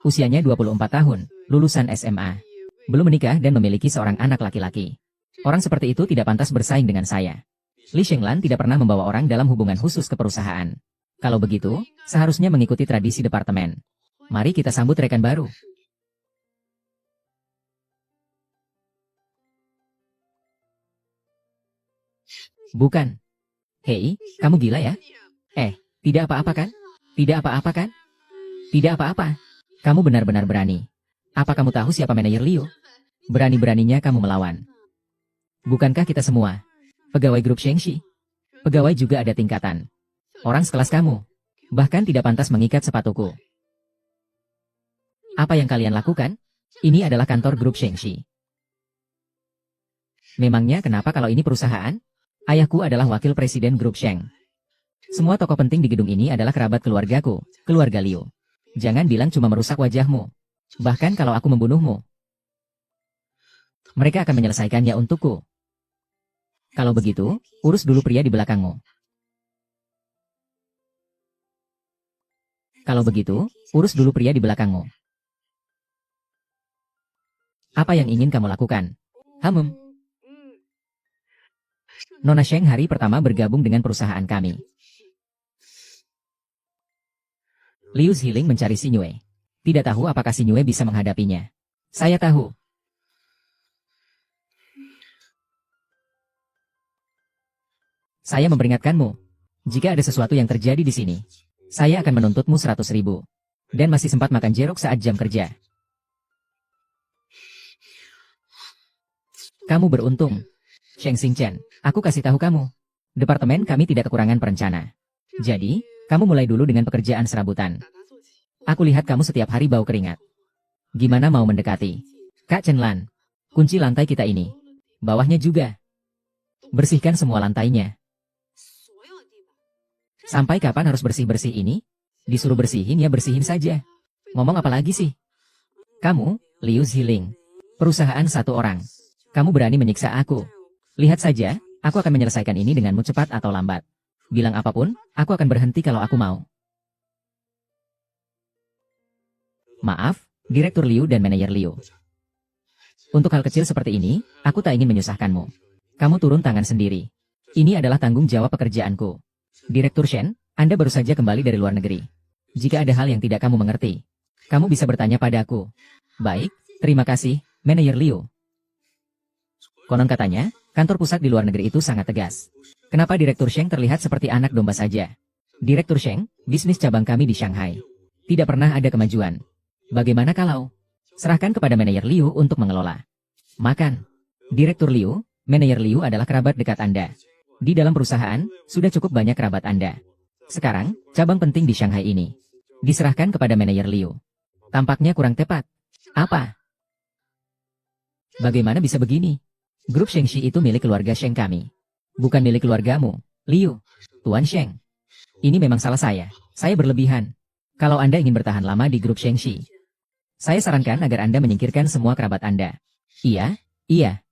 Usianya 24 tahun, lulusan SMA. Belum menikah dan memiliki seorang anak laki-laki. Orang seperti itu tidak pantas bersaing dengan saya. Li Chenglan tidak pernah membawa orang dalam hubungan khusus ke perusahaan. Kalau begitu, seharusnya mengikuti tradisi departemen. Mari kita sambut rekan baru. Bukan. Hei, kamu gila ya? Tidak apa-apa kan? Tidak apa-apa kan? Tidak apa-apa. Kamu benar-benar berani. Apa kamu tahu siapa manajer Liu? Berani-beraninya kamu melawan. Bukankah kita semua pegawai grup Shengxi? Pegawai juga ada tingkatan. Orang sekelas kamu bahkan tidak pantas mengikat sepatuku. Apa yang kalian lakukan? Ini adalah kantor grup Shengxi. Memangnya kenapa kalau ini perusahaan? Ayahku adalah wakil presiden grup Sheng. Semua tokoh penting di gedung ini adalah kerabat keluargaku, keluarga Liu. Jangan bilang cuma merusak wajahmu. Bahkan kalau aku membunuhmu, mereka akan menyelesaikannya untukku. Kalau begitu, urus dulu pria di belakangmu. Kalau begitu, urus dulu pria di belakangmu. Apa yang ingin kamu lakukan? Nona Sheng hari pertama bergabung dengan perusahaan kami. Liu Ziling mencari Xingyue. Tidak tahu apakah Xingyue bisa menghadapinya. Saya tahu. Saya memperingatkanmu. Jika ada sesuatu yang terjadi di sini, saya akan menuntutmu 100.000. Dan masih sempat makan jeruk saat jam kerja. Kamu beruntung. Sheng Xingchen, aku kasih tahu kamu. Departemen kami tidak kekurangan perencana. Jadi, kamu mulai dulu dengan pekerjaan serabutan. Aku lihat kamu setiap hari bau keringat. Gimana mau mendekati? Kak Chenlan, kunci lantai kita ini. Bawahnya juga. Bersihkan semua lantainya. Sampai kapan harus bersih-bersih ini? Disuruh bersihin ya bersihin saja. Ngomong apa lagi sih? Kamu, Liu Ziling. Perusahaan satu orang. Kamu berani menyiksa aku. Lihat saja, aku akan menyelesaikan ini denganmu cepat atau lambat. Bilang apapun, aku akan berhenti kalau aku mau. Maaf, Direktur Liu dan Manajer Liu. Untuk hal kecil seperti ini, aku tak ingin menyusahkanmu. Kamu turun tangan sendiri. Ini adalah tanggung jawab pekerjaanku. Direktur Shen, Anda baru saja kembali dari luar negeri. Jika ada hal yang tidak kamu mengerti, kamu bisa bertanya padaku. Baik, terima kasih, Manajer Liu. Konon katanya, kantor pusat di luar negeri itu sangat tegas. Kenapa Direktur Sheng terlihat seperti anak domba saja? Direktur Sheng, bisnis cabang kami di Shanghai. Tidak pernah ada kemajuan. Bagaimana kalau serahkan kepada Manajer Liu untuk mengelola? Makan. Direktur Liu, Manajer Liu adalah kerabat dekat Anda. Di dalam perusahaan, sudah cukup banyak kerabat Anda. Sekarang, cabang penting di Shanghai ini diserahkan kepada Manajer Liu. Tampaknya kurang tepat. Apa? Bagaimana bisa begini? Grup Shengxi itu milik keluarga Sheng kami. Bukan milik keluargamu, Liu. Tuan Sheng. Ini memang salah saya. Saya berlebihan. Kalau Anda ingin bertahan lama di grup Shengxi, saya sarankan agar Anda menyingkirkan semua kerabat Anda. Iya, iya.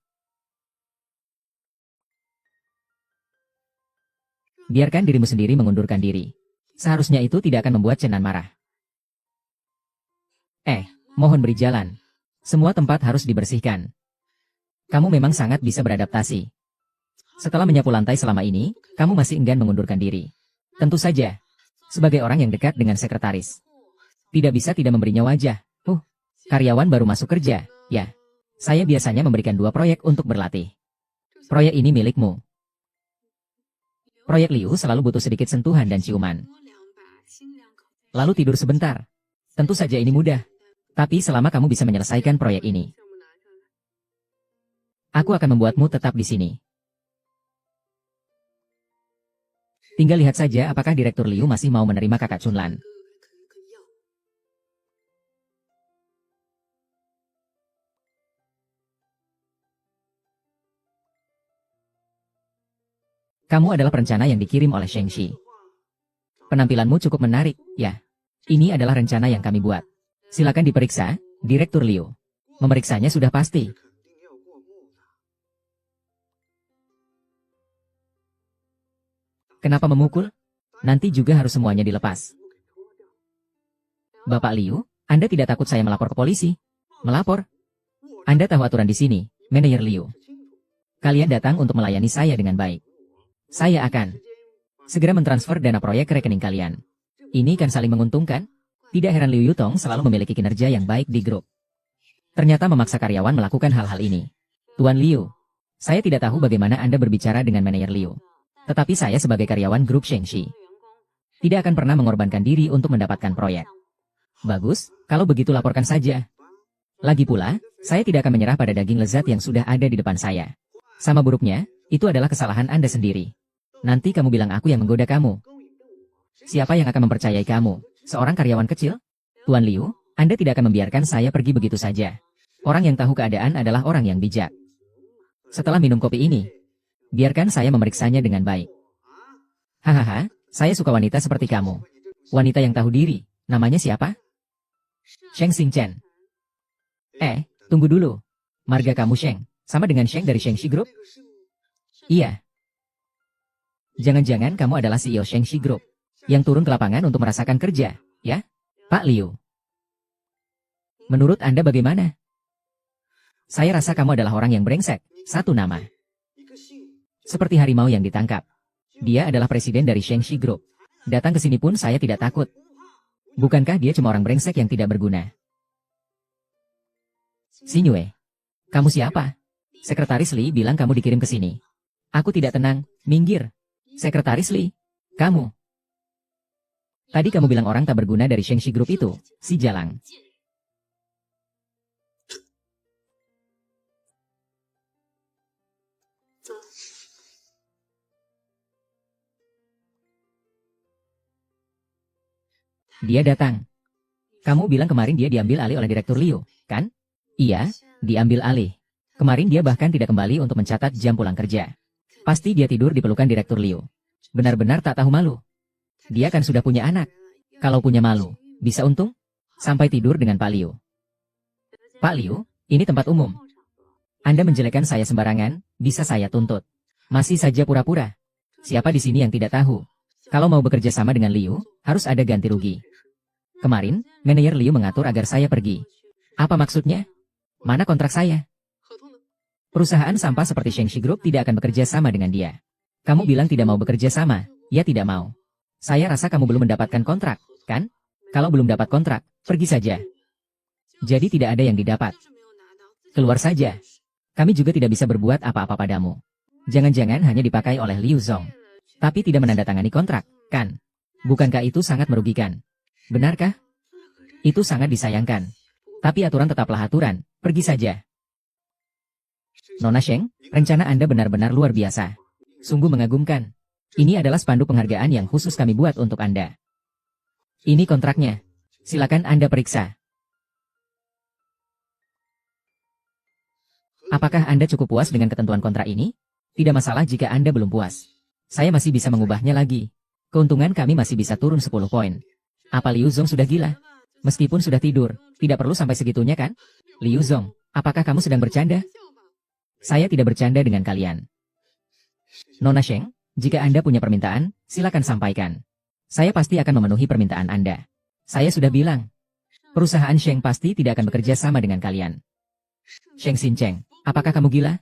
Biarkan dirimu sendiri mengundurkan diri. Seharusnya itu tidak akan membuat Chenan marah. Mohon beri jalan. Semua tempat harus dibersihkan. Kamu memang sangat bisa beradaptasi. Setelah menyapu lantai selama ini, kamu masih enggan mengundurkan diri. Tentu saja, sebagai orang yang dekat dengan sekretaris. Tidak bisa tidak memberinya wajah. Karyawan baru masuk kerja, ya. Saya biasanya memberikan 2 proyek untuk berlatih. Proyek ini milikmu. Proyek Liu selalu butuh sedikit sentuhan dan ciuman. Lalu tidur sebentar. Tentu saja ini mudah. Tapi selama kamu bisa menyelesaikan proyek ini, aku akan membuatmu tetap di sini. Tinggal lihat saja apakah Direktur Liu masih mau menerima kakak Chunlan. Kamu adalah perencana yang dikirim oleh Shengxi. Penampilanmu cukup menarik, ya. Ini adalah rencana yang kami buat. Silakan diperiksa, Direktur Liu. Memeriksanya sudah pasti. Kenapa memukul? Nanti juga harus semuanya dilepas. Bapak Liu, Anda tidak takut saya melapor ke polisi? Melapor? Anda tahu aturan di sini, Manajer Liu. Kalian datang untuk melayani saya dengan baik. Saya akan segera mentransfer dana proyek ke rekening kalian. Ini kan saling menguntungkan? Tidak heran Liu Yutong selalu memiliki kinerja yang baik di grup. Ternyata memaksa karyawan melakukan hal-hal ini. Tuan Liu, saya tidak tahu bagaimana Anda berbicara dengan Manajer Liu. Tetapi saya sebagai karyawan grup Shengxi tidak akan pernah mengorbankan diri untuk mendapatkan proyek. Bagus, kalau begitu laporkan saja. Lagi pula, saya tidak akan menyerah pada daging lezat yang sudah ada di depan saya. Sama buruknya, itu adalah kesalahan Anda sendiri. Nanti kamu bilang aku yang menggoda kamu. Siapa yang akan mempercayai kamu? Seorang karyawan kecil? Tuan Liu, Anda tidak akan membiarkan saya pergi begitu saja. Orang yang tahu keadaan adalah orang yang bijak. Setelah minum kopi ini, biarkan saya memeriksanya dengan baik. Hahaha, saya suka wanita seperti kamu. Wanita yang tahu diri, namanya siapa? Sheng Xingchen. Tunggu dulu. Marga kamu Sheng, sama dengan Sheng dari Shengxi Group? Iya. Jangan-jangan kamu adalah CEO Shengxi Group, yang turun ke lapangan untuk merasakan kerja, ya? Pak Liu. Menurut Anda bagaimana? Saya rasa kamu adalah orang yang brengsek, satu nama. Seperti harimau yang ditangkap. Dia adalah presiden dari Shengxi Group. Datang ke sini pun saya tidak takut. Bukankah dia cuma orang brengsek yang tidak berguna? Xinyue, kamu siapa? Sekretaris Li bilang kamu dikirim ke sini. Aku tidak tenang, minggir. Sekretaris Li, kamu. Tadi kamu bilang orang tak berguna dari Shengxi Group itu, si Jalang. Dia datang. Kamu bilang kemarin dia diambil alih oleh Direktur Liu, kan? Iya, diambil alih. Kemarin dia bahkan tidak kembali untuk mencatat jam pulang kerja. Pasti dia tidur di pelukan Direktur Liu. Benar-benar tak tahu malu. Dia kan sudah punya anak. Kalau punya malu, bisa untung? Sampai tidur dengan Pak Liu. Pak Liu, ini tempat umum. Anda menjelekkan saya sembarangan, bisa saya tuntut. Masih saja pura-pura. Siapa di sini yang tidak tahu? Kalau mau bekerja sama dengan Liu, harus ada ganti rugi. Kemarin, Manajer Liu mengatur agar saya pergi. Apa maksudnya? Mana kontrak saya? Perusahaan sampah seperti Shengxi Group tidak akan bekerja sama dengan dia. Kamu bilang tidak mau bekerja sama, ya tidak mau. Saya rasa kamu belum mendapatkan kontrak, kan? Kalau belum dapat kontrak, pergi saja. Jadi tidak ada yang didapat. Keluar saja. Kami juga tidak bisa berbuat apa-apa padamu. Jangan-jangan hanya dipakai oleh Liu Zong. Tapi tidak menandatangani kontrak, kan? Bukankah itu sangat merugikan? Benarkah? Itu sangat disayangkan. Tapi aturan tetaplah aturan, pergi saja. Nona Sheng, rencana Anda benar-benar luar biasa. Sungguh mengagumkan. Ini adalah spanduk penghargaan yang khusus kami buat untuk Anda. Ini kontraknya. Silakan Anda periksa. Apakah Anda cukup puas dengan ketentuan kontrak ini? Tidak masalah jika Anda belum puas. Saya masih bisa mengubahnya lagi. Keuntungan kami masih bisa turun 10 poin. Apa Liu Zong sudah gila? Meskipun sudah tidur, tidak perlu sampai segitunya kan? Liu Zong, apakah kamu sedang bercanda? Saya tidak bercanda dengan kalian. Nona Sheng, jika Anda punya permintaan, silakan sampaikan. Saya pasti akan memenuhi permintaan Anda. Saya sudah bilang, perusahaan Sheng pasti tidak akan bekerja sama dengan kalian. Sheng Xincheng, apakah kamu gila?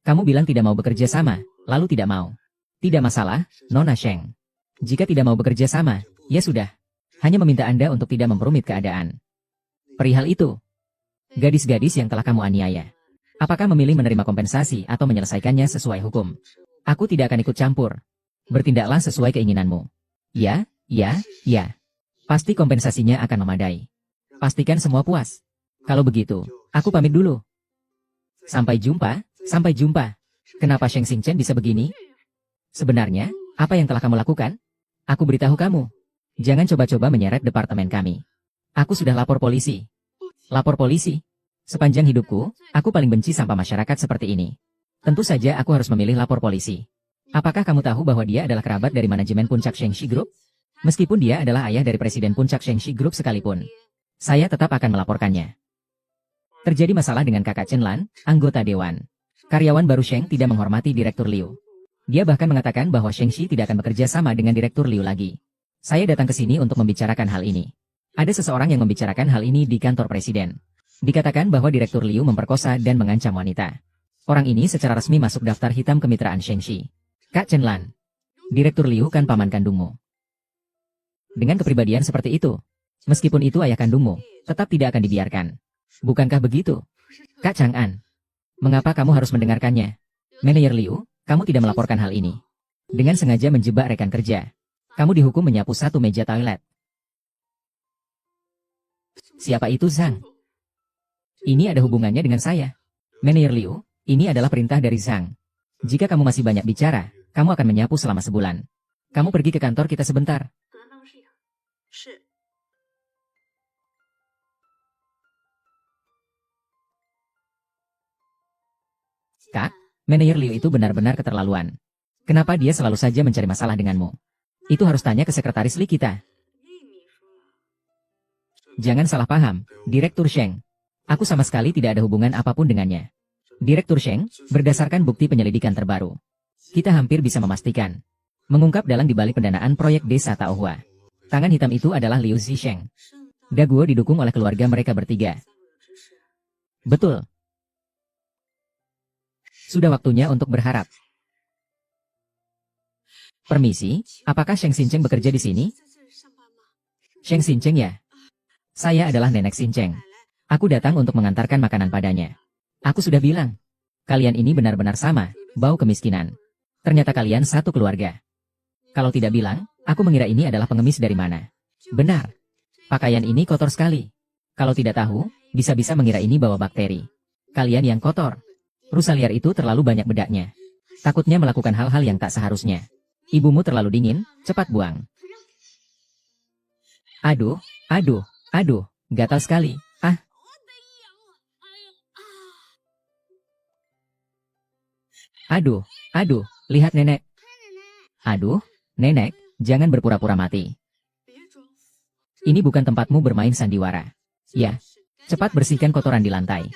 Kamu bilang tidak mau bekerja sama, lalu tidak mau. Tidak masalah, Nona Sheng. Jika tidak mau bekerja sama, ya sudah. Hanya meminta Anda untuk tidak memperumit keadaan. Perihal itu, gadis-gadis yang telah kamu aniaya, apakah memilih menerima kompensasi atau menyelesaikannya sesuai hukum? Aku tidak akan ikut campur. Bertindaklah sesuai keinginanmu. Ya, ya, ya. Pasti kompensasinya akan memadai. Pastikan semua puas. Kalau begitu, aku pamit dulu. Sampai jumpa, sampai jumpa. Kenapa Sheng Xingchen bisa begini? Sebenarnya, apa yang telah kamu lakukan? Aku beritahu kamu. Jangan coba-coba menyeret departemen kami. Aku sudah lapor polisi. Lapor polisi? Sepanjang hidupku, aku paling benci sampah masyarakat seperti ini. Tentu saja aku harus memilih lapor polisi. Apakah kamu tahu bahwa dia adalah kerabat dari manajemen Puncak Shengxi Group? Meskipun dia adalah ayah dari presiden Puncak Shengxi Group sekalipun, saya tetap akan melaporkannya. Terjadi masalah dengan kakak Chen Lan, anggota dewan. Karyawan baru Sheng tidak menghormati Direktur Liu. Dia bahkan mengatakan bahwa Shengxi tidak akan bekerja sama dengan Direktur Liu lagi. Saya datang ke sini untuk membicarakan hal ini. Ada seseorang yang membicarakan hal ini di kantor presiden. Dikatakan bahwa Direktur Liu memperkosa dan mengancam wanita. Orang ini secara resmi masuk daftar hitam kemitraan Shengxi. Kak Chen Lan. Direktur Liu kan paman kandungmu. Dengan kepribadian seperti itu, meskipun itu ayah kandungmu, tetap tidak akan dibiarkan. Bukankah begitu? Kak Chang'an. Mengapa kamu harus mendengarkannya? Manajer Liu, kamu tidak melaporkan hal ini. Dengan sengaja menjebak rekan kerja. Kamu dihukum menyapu satu meja toilet. Siapa itu Zhang? Ini ada hubungannya dengan saya. Manajer Liu, ini adalah perintah dari Zhang. Jika kamu masih banyak bicara, kamu akan menyapu selama sebulan. Kamu pergi ke kantor kita sebentar. Kak, manajer Liu itu benar-benar keterlaluan. Kenapa dia selalu saja mencari masalah denganmu? Itu harus tanya ke sekretaris Li kita. Jangan salah paham, Direktur Sheng. Aku sama sekali tidak ada hubungan apapun dengannya. Direktur Sheng, berdasarkan bukti penyelidikan terbaru, kita hampir bisa memastikan. Mengungkap dalang dibalik pendanaan proyek desa Taohua. Tangan hitam itu adalah Liu Zisheng. Daguo didukung oleh keluarga mereka bertiga. Betul. Sudah waktunya untuk berharap. Permisi, apakah Sheng Xincheng bekerja di sini? Sheng Xincheng ya? Saya adalah Nenek Xincheng. Aku datang untuk mengantarkan makanan padanya. Aku sudah bilang. Kalian ini benar-benar sama, bau kemiskinan. Ternyata kalian satu keluarga. Kalau tidak bilang, aku mengira ini adalah pengemis dari mana. Benar. Pakaian ini kotor sekali. Kalau tidak tahu, bisa-bisa mengira ini bawa bakteri. Kalian yang kotor. Rusa liar itu terlalu banyak bedaknya. Takutnya melakukan hal-hal yang tak seharusnya. Ibumu terlalu dingin, cepat buang. Aduh, aduh, aduh, gatal sekali. Ah. Aduh, aduh, lihat nenek. Aduh, nenek, jangan berpura-pura mati. Ini bukan tempatmu bermain sandiwara. Ya, cepat bersihkan kotoran di lantai.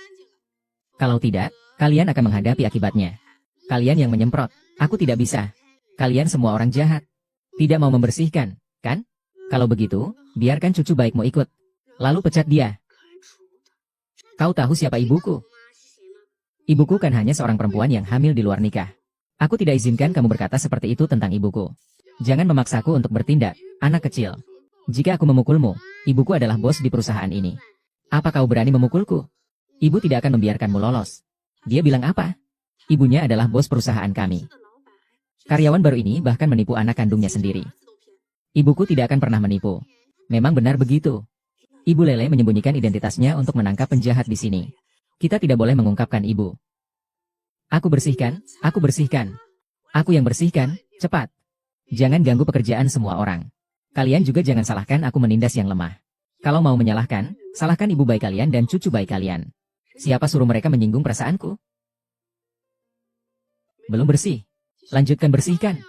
Kalau tidak, kalian akan menghadapi akibatnya. Kalian yang menyemprot, aku tidak bisa. Kalian semua orang jahat. Tidak mau membersihkan, kan? Kalau begitu, biarkan cucu baikmu ikut. Lalu pecat dia. Kau tahu siapa ibuku? Ibuku kan hanya seorang perempuan yang hamil di luar nikah. Aku tidak izinkan kamu berkata seperti itu tentang ibuku. Jangan memaksaku untuk bertindak, anak kecil. Jika aku memukulmu, ibuku adalah bos di perusahaan ini. Apa kau berani memukulku? Ibu tidak akan membiarkanmu lolos. Dia bilang apa? Ibunya adalah bos perusahaan kami. Karyawan baru ini bahkan menipu anak kandungnya sendiri. Ibuku tidak akan pernah menipu. Memang benar begitu. Ibu Lele menyembunyikan identitasnya untuk menangkap penjahat di sini. Kita tidak boleh mengungkapkan ibu. Aku bersihkan, aku bersihkan. Aku yang bersihkan, cepat. Jangan ganggu pekerjaan semua orang. Kalian juga jangan salahkan aku menindas yang lemah. Kalau mau menyalahkan, salahkan ibu bayi kalian dan cucu bayi kalian. Siapa suruh mereka menyinggung perasaanku? Belum bersih. Lanjutkan bersihkan.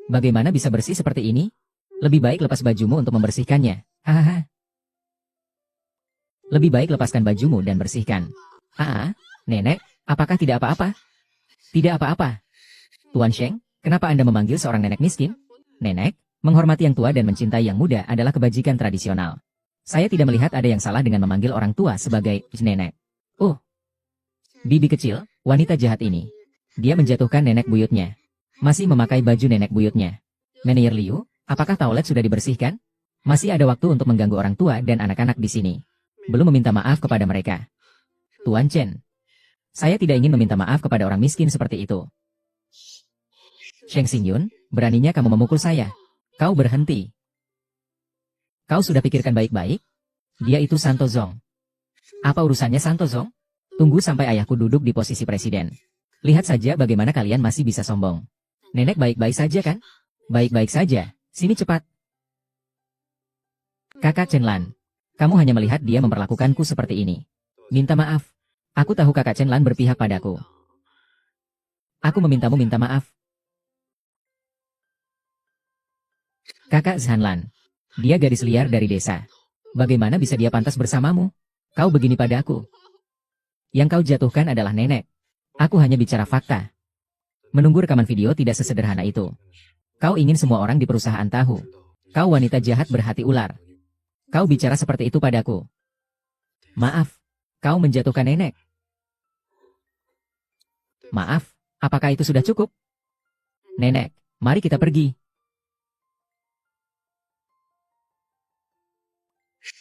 Bagaimana bisa bersih seperti ini? Lebih baik lepas bajumu untuk membersihkannya. Hahaha. Lebih baik lepaskan bajumu dan bersihkan. Nenek, apakah tidak apa-apa? Tidak apa-apa. Tuan Sheng, kenapa Anda memanggil seorang nenek miskin? Nenek, menghormati yang tua dan mencintai yang muda adalah kebajikan tradisional. Saya tidak melihat ada yang salah dengan memanggil orang tua sebagai nenek. Oh, bibi kecil, wanita jahat ini. Dia menjatuhkan nenek buyutnya. Masih memakai baju nenek buyutnya. Manajer Liu, apakah toilet sudah dibersihkan? Masih ada waktu untuk mengganggu orang tua dan anak-anak di sini. Belum meminta maaf kepada mereka. Tuan Chen, saya tidak ingin meminta maaf kepada orang miskin seperti itu. Sheng Xingyun, beraninya kamu memukul saya. Kau berhenti. Kau sudah pikirkan baik-baik? Dia itu Santo Zong. Apa urusannya Santo Zong? Tunggu sampai ayahku duduk di posisi presiden. Lihat saja bagaimana kalian masih bisa sombong. Nenek baik-baik saja kan? Baik-baik saja. Sini cepat. Kakak Chen Lan. Kamu hanya melihat dia memperlakukanku seperti ini. Minta maaf. Aku tahu kakak Chen Lan berpihak padaku. Aku memintamu minta maaf. Kakak Zhan Lan. Dia gadis liar dari desa. Bagaimana bisa dia pantas bersamamu? Kau begini padaku. Yang kau jatuhkan adalah nenek. Aku hanya bicara fakta. Menunggu rekaman video tidak sesederhana itu. Kau ingin semua orang di perusahaan tahu. Kau wanita jahat berhati ular. Kau bicara seperti itu padaku. Maaf, kau menjatuhkan nenek. Maaf, apakah itu sudah cukup? Nenek, mari kita pergi.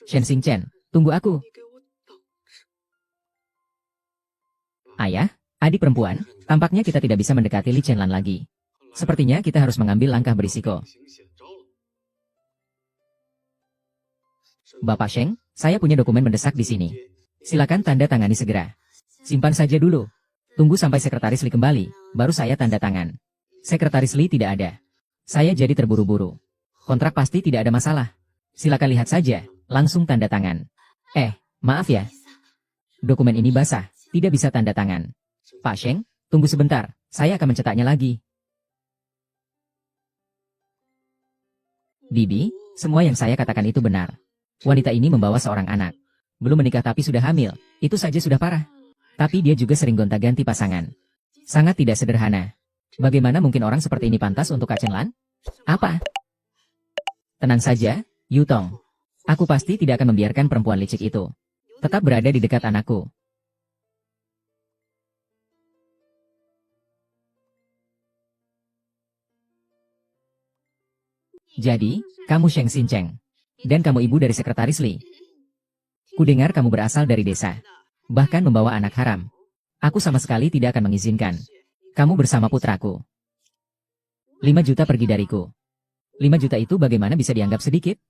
Shen Xingchen, tunggu aku. Ayah, adik perempuan, tampaknya kita tidak bisa mendekati Li Chenlan lagi. Sepertinya kita harus mengambil langkah berisiko. Bapak Sheng, saya punya dokumen mendesak di sini. Silakan tanda tangani segera. Simpan saja dulu. Tunggu sampai Sekretaris Li kembali, baru saya tanda tangan. Sekretaris Li tidak ada. Saya jadi terburu-buru. Kontrak pasti tidak ada masalah. Silakan lihat saja, langsung tanda tangan. Maaf ya. Dokumen ini basah, tidak bisa tanda tangan. Pak Sheng, tunggu sebentar, saya akan mencetaknya lagi. Bibi, semua yang saya katakan itu benar. Wanita ini membawa seorang anak. Belum menikah tapi sudah hamil, itu saja sudah parah. Tapi dia juga sering gonta-ganti pasangan. Sangat tidak sederhana. Bagaimana mungkin orang seperti ini pantas untuk Kak Chenlan? Apa? Tenang saja, Yutong. Aku pasti tidak akan membiarkan perempuan licik itu tetap berada di dekat anakku. Jadi, kamu Sheng Xincheng. Dan kamu ibu dari Sekretaris Li. Kudengar kamu berasal dari desa. Bahkan membawa anak haram. Aku sama sekali tidak akan mengizinkan. Kamu bersama putraku. 5 juta pergi dariku. 5 juta itu bagaimana bisa dianggap sedikit?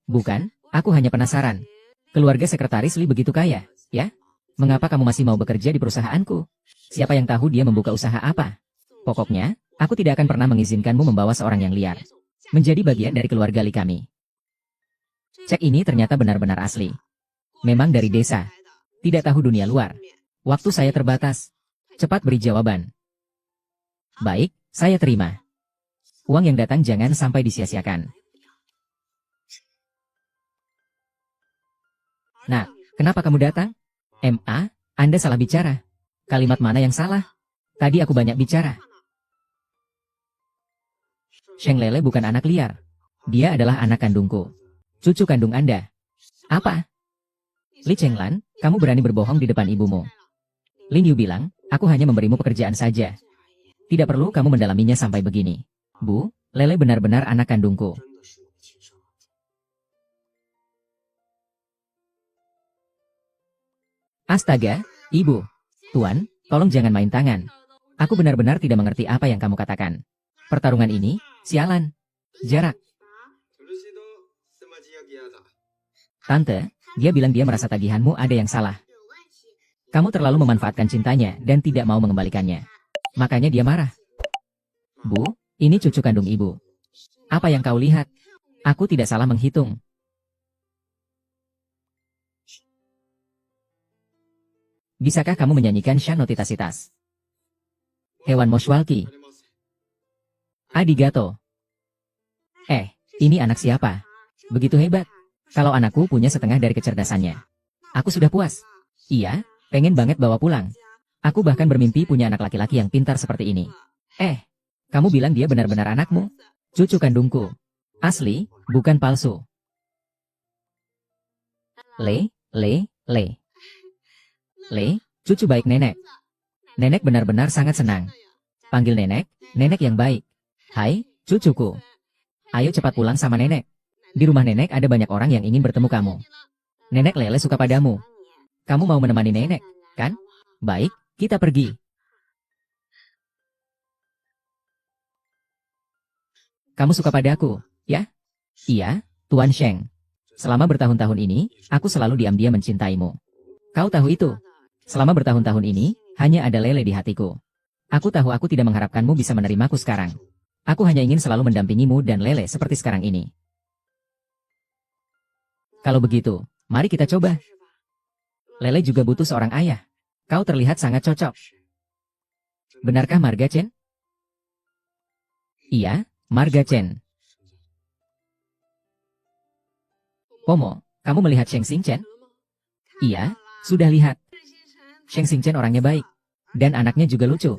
Bukan, aku hanya penasaran. Keluarga Sekretaris Li begitu kaya, ya? Mengapa kamu masih mau bekerja di perusahaanku? Siapa yang tahu dia membuka usaha apa? Pokoknya, aku tidak akan pernah mengizinkanmu membawa seorang yang liar menjadi bagian dari keluarga Li kami. Cek ini ternyata benar-benar asli. Memang dari desa. Tidak tahu dunia luar. Waktu saya terbatas. Cepat beri jawaban. Baik, saya terima. Uang yang datang jangan sampai disia-siakan. Nah, kenapa kamu datang? Anda salah bicara. Kalimat mana yang salah? Tadi aku banyak bicara. Sheng Lele bukan anak liar. Dia adalah anak kandungku. Cucu kandung Anda. Apa? Li Chenglan, kamu berani berbohong di depan ibumu. Lin Yu bilang, aku hanya memberimu pekerjaan saja. Tidak perlu kamu mendalaminya sampai begini. Bu, Lele benar-benar anak kandungku. Astaga, ibu. Tuan, tolong jangan main tangan. Aku benar-benar tidak mengerti apa yang kamu katakan. Pertarungan ini, sialan. Jarak. Tante, dia bilang dia merasa tagihanmu ada yang salah. Kamu terlalu memanfaatkan cintanya dan tidak mau mengembalikannya. Makanya dia marah. Bu, ini cucu kandung ibu. Apa yang kau lihat? Aku tidak salah menghitung. Bisakah kamu menyanyikan Shanotitasitas? Hewan Moshwalki. Adigato. Ini anak siapa? Begitu hebat. Kalau anakku punya setengah dari kecerdasannya. Aku sudah puas. Iya, pengen banget bawa pulang. Aku bahkan bermimpi punya anak laki-laki yang pintar seperti ini. Kamu bilang dia benar-benar anakmu? Cucu kandungku. Asli, bukan palsu. Le, cucu baik nenek. Nenek benar-benar sangat senang. Panggil nenek, nenek yang baik. Hai, cucuku. Ayo cepat pulang sama nenek. Di rumah nenek ada banyak orang yang ingin bertemu kamu. Nenek Lele suka padamu. Kamu mau menemani nenek, kan? Baik, kita pergi. Kamu suka padaku, ya? Iya, Tuan Sheng. Selama bertahun-tahun ini, aku selalu diam-diam mencintaimu. Kau tahu itu? Selama bertahun-tahun ini, hanya ada Lele di hatiku. Aku tahu aku tidak mengharapkanmu bisa menerimaku sekarang. Aku hanya ingin selalu mendampingimu dan Lele seperti sekarang ini. Kalau begitu, mari kita coba. Lele juga butuh seorang ayah. Kau terlihat sangat cocok. Benarkah Marga Chen? Iya, Marga Chen. Pomo, kamu melihat Sheng Xingchen? Iya, Sudah lihat, Sheng Xingchen orangnya baik. Dan anaknya juga lucu.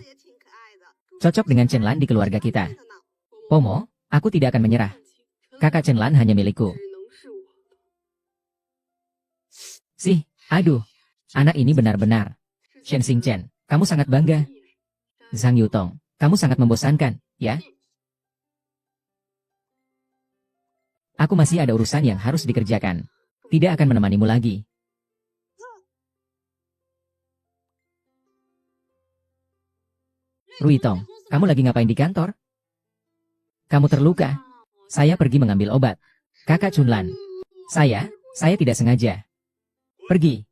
Cocok dengan Chen Lan di keluarga kita. Pomo, aku tidak akan menyerah. Kakak Chen Lan hanya milikku. Sih, aduh. Anak ini benar-benar. Sheng Xingchen, kamu sangat bangga. Zhang Yutong, kamu sangat membosankan, ya? Aku masih ada urusan yang harus dikerjakan. Tidak akan menemanimu lagi. Ruitong, kamu lagi ngapain di kantor? Kamu terluka. Saya pergi mengambil obat. Kakak Chunlan. Saya tidak sengaja. Pergi.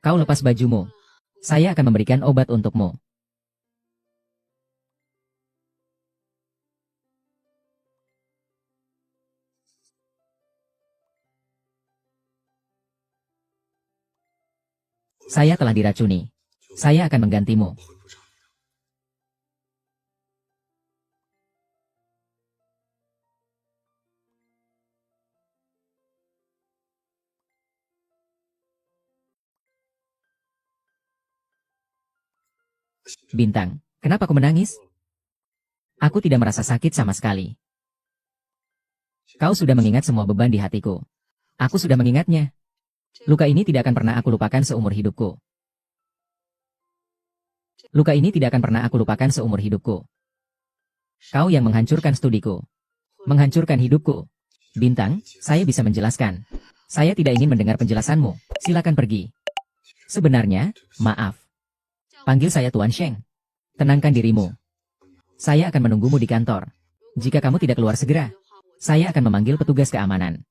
Kau lepas bajumu. Saya akan memberikan obat untukmu. Saya telah diracuni. Saya akan menggantimu. Bintang, kenapa kau menangis? Aku tidak merasa sakit sama sekali. Kau sudah mengingat semua beban di hatiku. Aku sudah mengingatnya. Luka ini tidak akan pernah aku lupakan seumur hidupku. Luka ini tidak akan pernah aku lupakan seumur hidupku. Kau yang menghancurkan studiku. Menghancurkan hidupku. Bintang, saya bisa menjelaskan. Saya tidak ingin mendengar penjelasanmu. Silakan pergi. Sebenarnya, maaf. Panggil saya Tuan Sheng. Tenangkan dirimu. Saya akan menunggumu di kantor. Jika kamu tidak keluar segera, saya akan memanggil petugas keamanan.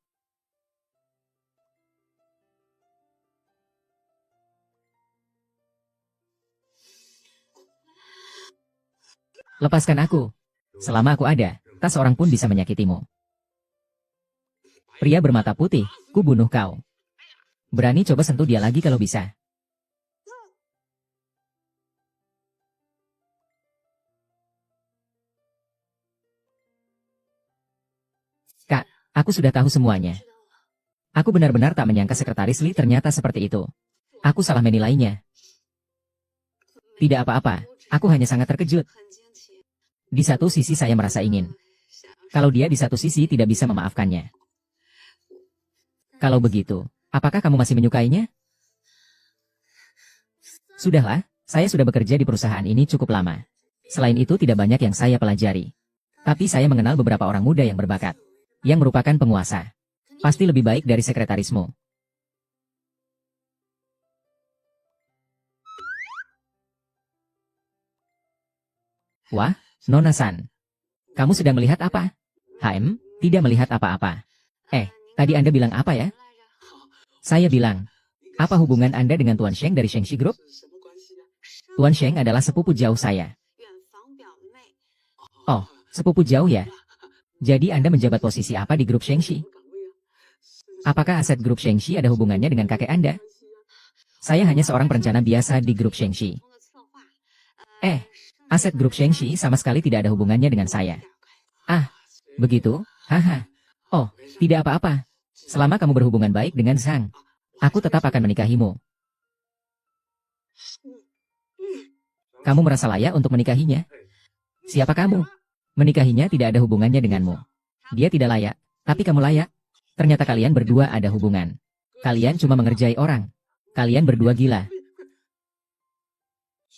Lepaskan aku. Selama aku ada, tak seorang pun bisa menyakitimu. Pria bermata putih, ku bunuh kau. Berani coba sentuh dia lagi kalau bisa. Kak, aku sudah tahu semuanya. Aku benar-benar tak menyangka sekretaris Li ternyata seperti itu. Aku salah menilainya. Tidak apa-apa, aku hanya sangat terkejut. Di satu sisi saya merasa ingin. Kalau dia di satu sisi tidak bisa memaafkannya. Kalau begitu, apakah kamu masih menyukainya? Sudahlah, saya sudah bekerja di perusahaan ini cukup lama. Selain itu tidak banyak yang saya pelajari. Tapi saya mengenal beberapa orang muda yang berbakat. Yang merupakan penguasa. Pasti lebih baik dari sekretarismu. Wah, Nona San. Kamu sedang melihat apa? Tidak melihat apa-apa. Tadi Anda bilang apa ya? Saya bilang, apa hubungan Anda dengan Tuan Sheng dari Shengxi Group? Tuan Sheng adalah sepupu jauh saya. Oh, sepupu jauh ya? Jadi Anda menjabat posisi apa di grup Shengxi? Apakah aset grup Shengxi ada hubungannya dengan kakek Anda? Saya hanya seorang perencana biasa di grup Shengxi. Aset grup Shengxi sama sekali tidak ada hubungannya dengan saya. Ah, begitu? Haha. Oh, tidak apa-apa. Selama kamu berhubungan baik dengan Zhang, aku tetap akan menikahimu. Kamu merasa layak untuk menikahinya? Siapa kamu? Menikahinya tidak ada hubungannya denganmu. Dia tidak layak, tapi kamu layak. Ternyata kalian berdua ada hubungan. Kalian cuma mengerjai orang. Kalian berdua gila.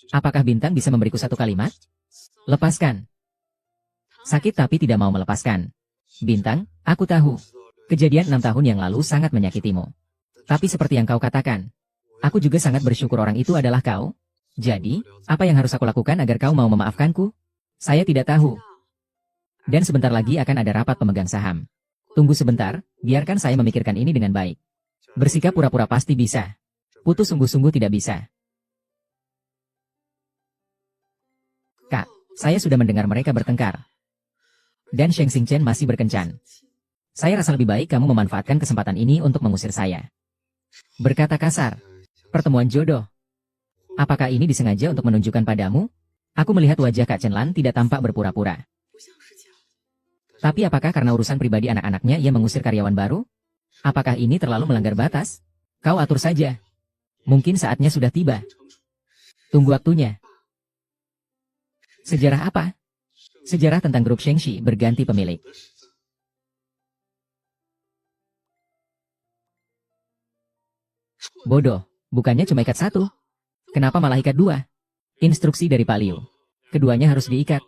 Apakah Bintang bisa memberiku satu kalimat? Lepaskan. Sakit tapi tidak mau melepaskan. Bintang, aku tahu. Kejadian 6 tahun yang lalu sangat menyakitimu. Tapi seperti yang kau katakan, aku juga sangat bersyukur orang itu adalah kau. Jadi, apa yang harus aku lakukan agar kau mau memaafkanku? Saya tidak tahu. Dan sebentar lagi akan ada rapat pemegang saham. Tunggu sebentar, biarkan saya memikirkan ini dengan baik. Bersikap pura-pura pasti bisa. Putus sungguh-sungguh tidak bisa. Kak, saya sudah mendengar mereka bertengkar. Dan Sheng Xingchen masih berkencan. Saya rasa lebih baik kamu memanfaatkan kesempatan ini untuk mengusir saya. Berkata kasar. Pertemuan jodoh. Apakah ini disengaja untuk menunjukkan padamu? Aku melihat wajah Kak Chen Lan tidak tampak berpura-pura. Tapi apakah karena urusan pribadi anak-anaknya ia mengusir karyawan baru? Apakah ini terlalu melanggar batas? Kau atur saja. Mungkin saatnya sudah tiba. Tunggu waktunya. Sejarah apa? Sejarah tentang grup Shengxi berganti pemilik. Bodoh, bukannya cuma ikat satu. Kenapa malah ikat dua? Instruksi dari Pak Liu. Keduanya harus diikat.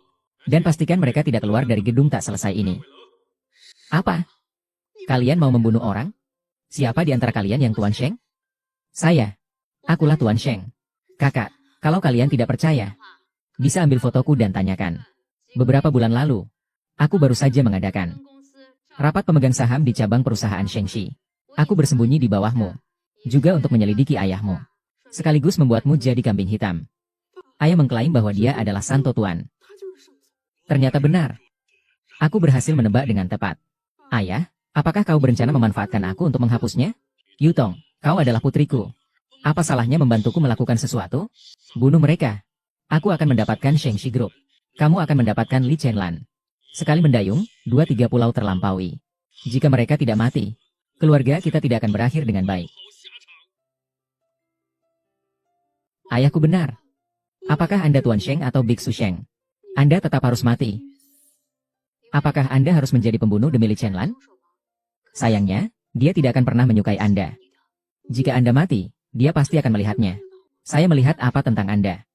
Dan pastikan mereka tidak keluar dari gedung tak selesai ini. Apa? Kalian mau membunuh orang? Siapa di antara kalian yang Tuan Sheng? Saya. Akulah Tuan Sheng. Kakak, kalau kalian tidak percaya, bisa ambil fotoku dan tanyakan. Beberapa bulan lalu, aku baru saja mengadakan rapat pemegang saham di cabang perusahaan Shengxi. Aku bersembunyi di bawahmu, juga untuk menyelidiki ayahmu, sekaligus membuatmu jadi kambing hitam. Ayah mengklaim bahwa dia adalah Santo Tuan. Ternyata benar. Aku berhasil menebak dengan tepat. Ayah, apakah kau berencana memanfaatkan aku untuk menghapusnya? Yutong, kau adalah putriku. Apa salahnya membantuku melakukan sesuatu? Bunuh mereka. Aku akan mendapatkan Shengxi Group. Kamu akan mendapatkan Li Chenlan. Sekali mendayung, 2-3 pulau terlampaui. Jika mereka tidak mati, keluarga kita tidak akan berakhir dengan baik. Ayahku benar. Apakah Anda Tuan Sheng atau Biksu Sheng? Anda tetap harus mati. Apakah Anda harus menjadi pembunuh demi Li Chenlan? Sayangnya, dia tidak akan pernah menyukai Anda. Jika Anda mati, dia pasti akan melihatnya. Saya melihat apa tentang Anda?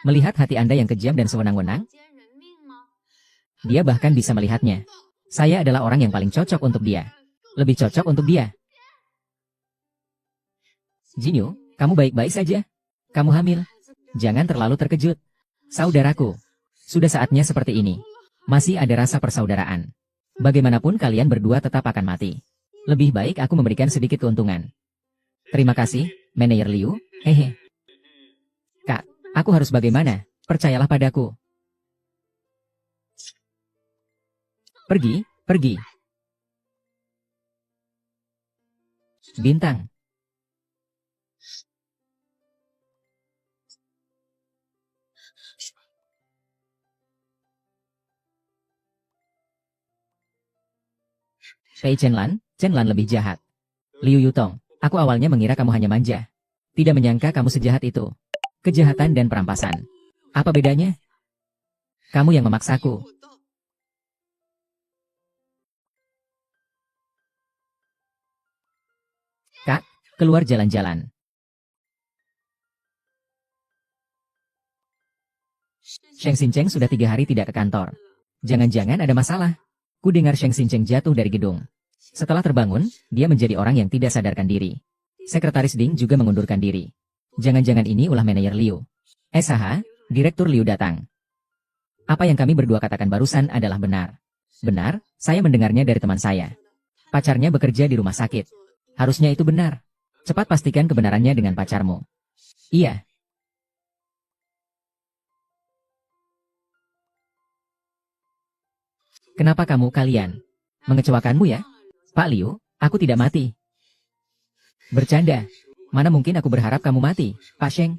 Melihat hati Anda yang kejam dan sewenang-wenang? Dia bahkan bisa melihatnya. Saya adalah orang yang paling cocok untuk dia. Lebih cocok untuk dia. Jinyu, kamu baik-baik saja? Kamu hamil? Jangan terlalu terkejut. Saudaraku, sudah saatnya seperti ini. Masih ada rasa persaudaraan. Bagaimanapun kalian berdua tetap akan mati. Lebih baik aku memberikan sedikit keuntungan. Terima kasih, Manajer Liu. Hehe. Kak, aku harus bagaimana? Percayalah padaku. Pergi, pergi. Bintang. Pei Chenlan lebih jahat. Liu Yutong, aku awalnya mengira kamu hanya manja. Tidak menyangka kamu sejahat itu. Kejahatan dan perampasan. Apa bedanya? Kamu yang memaksaku. Kak, keluar jalan-jalan. Sheng Xincheng sudah 3 hari tidak ke kantor. Jangan-jangan ada masalah. Ku dengar Sheng Xincheng jatuh dari gedung. Setelah terbangun, dia menjadi orang yang tidak sadarkan diri. Sekretaris Ding juga mengundurkan diri. Jangan-jangan ini ulah manajer Liu. SH, Direktur Liu datang. Apa yang kami berdua katakan barusan adalah benar. Benar, saya mendengarnya dari teman saya. Pacarnya bekerja di rumah sakit. Harusnya itu benar. Cepat pastikan kebenarannya dengan pacarmu. Iya. Kenapa kalian mengecewakanmu ya? Pak Liu, aku tidak mati. Bercanda. Mana mungkin aku berharap kamu mati, Pak Sheng.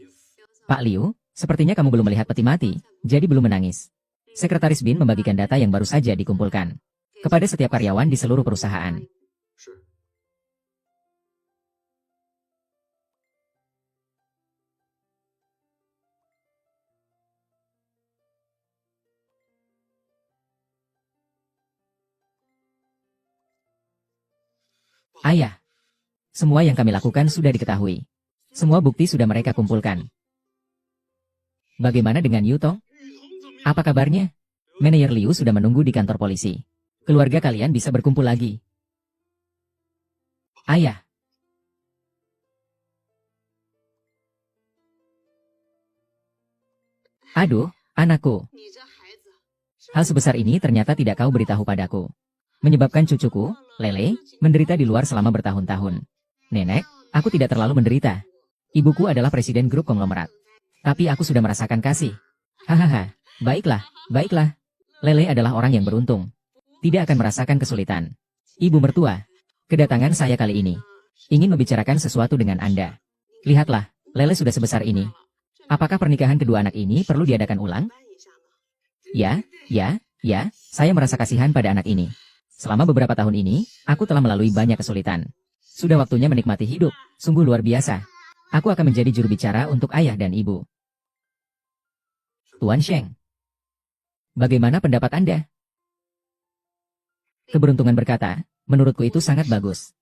Pak Liu, sepertinya kamu belum melihat peti mati, jadi belum menangis. Sekretaris Bin membagikan data yang baru saja dikumpulkan kepada setiap karyawan di seluruh perusahaan. Ayah, semua yang kami lakukan sudah diketahui. Semua bukti sudah mereka kumpulkan. Bagaimana dengan Yutong? Apa kabarnya? Manajer Liu sudah menunggu di kantor polisi. Keluarga kalian bisa berkumpul lagi. Ayah. Aduh, anakku. Hal sebesar ini ternyata tidak kau beritahu padaku. Menyebabkan cucuku, Lele, menderita di luar selama bertahun-tahun. Nenek, aku tidak terlalu menderita. Ibuku adalah presiden grup konglomerat. Tapi aku sudah merasakan kasih. Hahaha, baiklah, baiklah. Lele adalah orang yang beruntung. Tidak akan merasakan kesulitan. Ibu mertua, kedatangan saya kali ini ingin membicarakan sesuatu dengan Anda. Lihatlah, Lele sudah sebesar ini. Apakah pernikahan kedua anak ini perlu diadakan ulang? Ya, saya merasa kasihan pada anak ini. Selama beberapa tahun ini, aku telah melalui banyak kesulitan. Sudah waktunya menikmati hidup, sungguh luar biasa. Aku akan menjadi juru bicara untuk ayah dan ibu. Tuan Sheng, bagaimana pendapat Anda? Keberuntungan berkata, menurutku itu sangat bagus.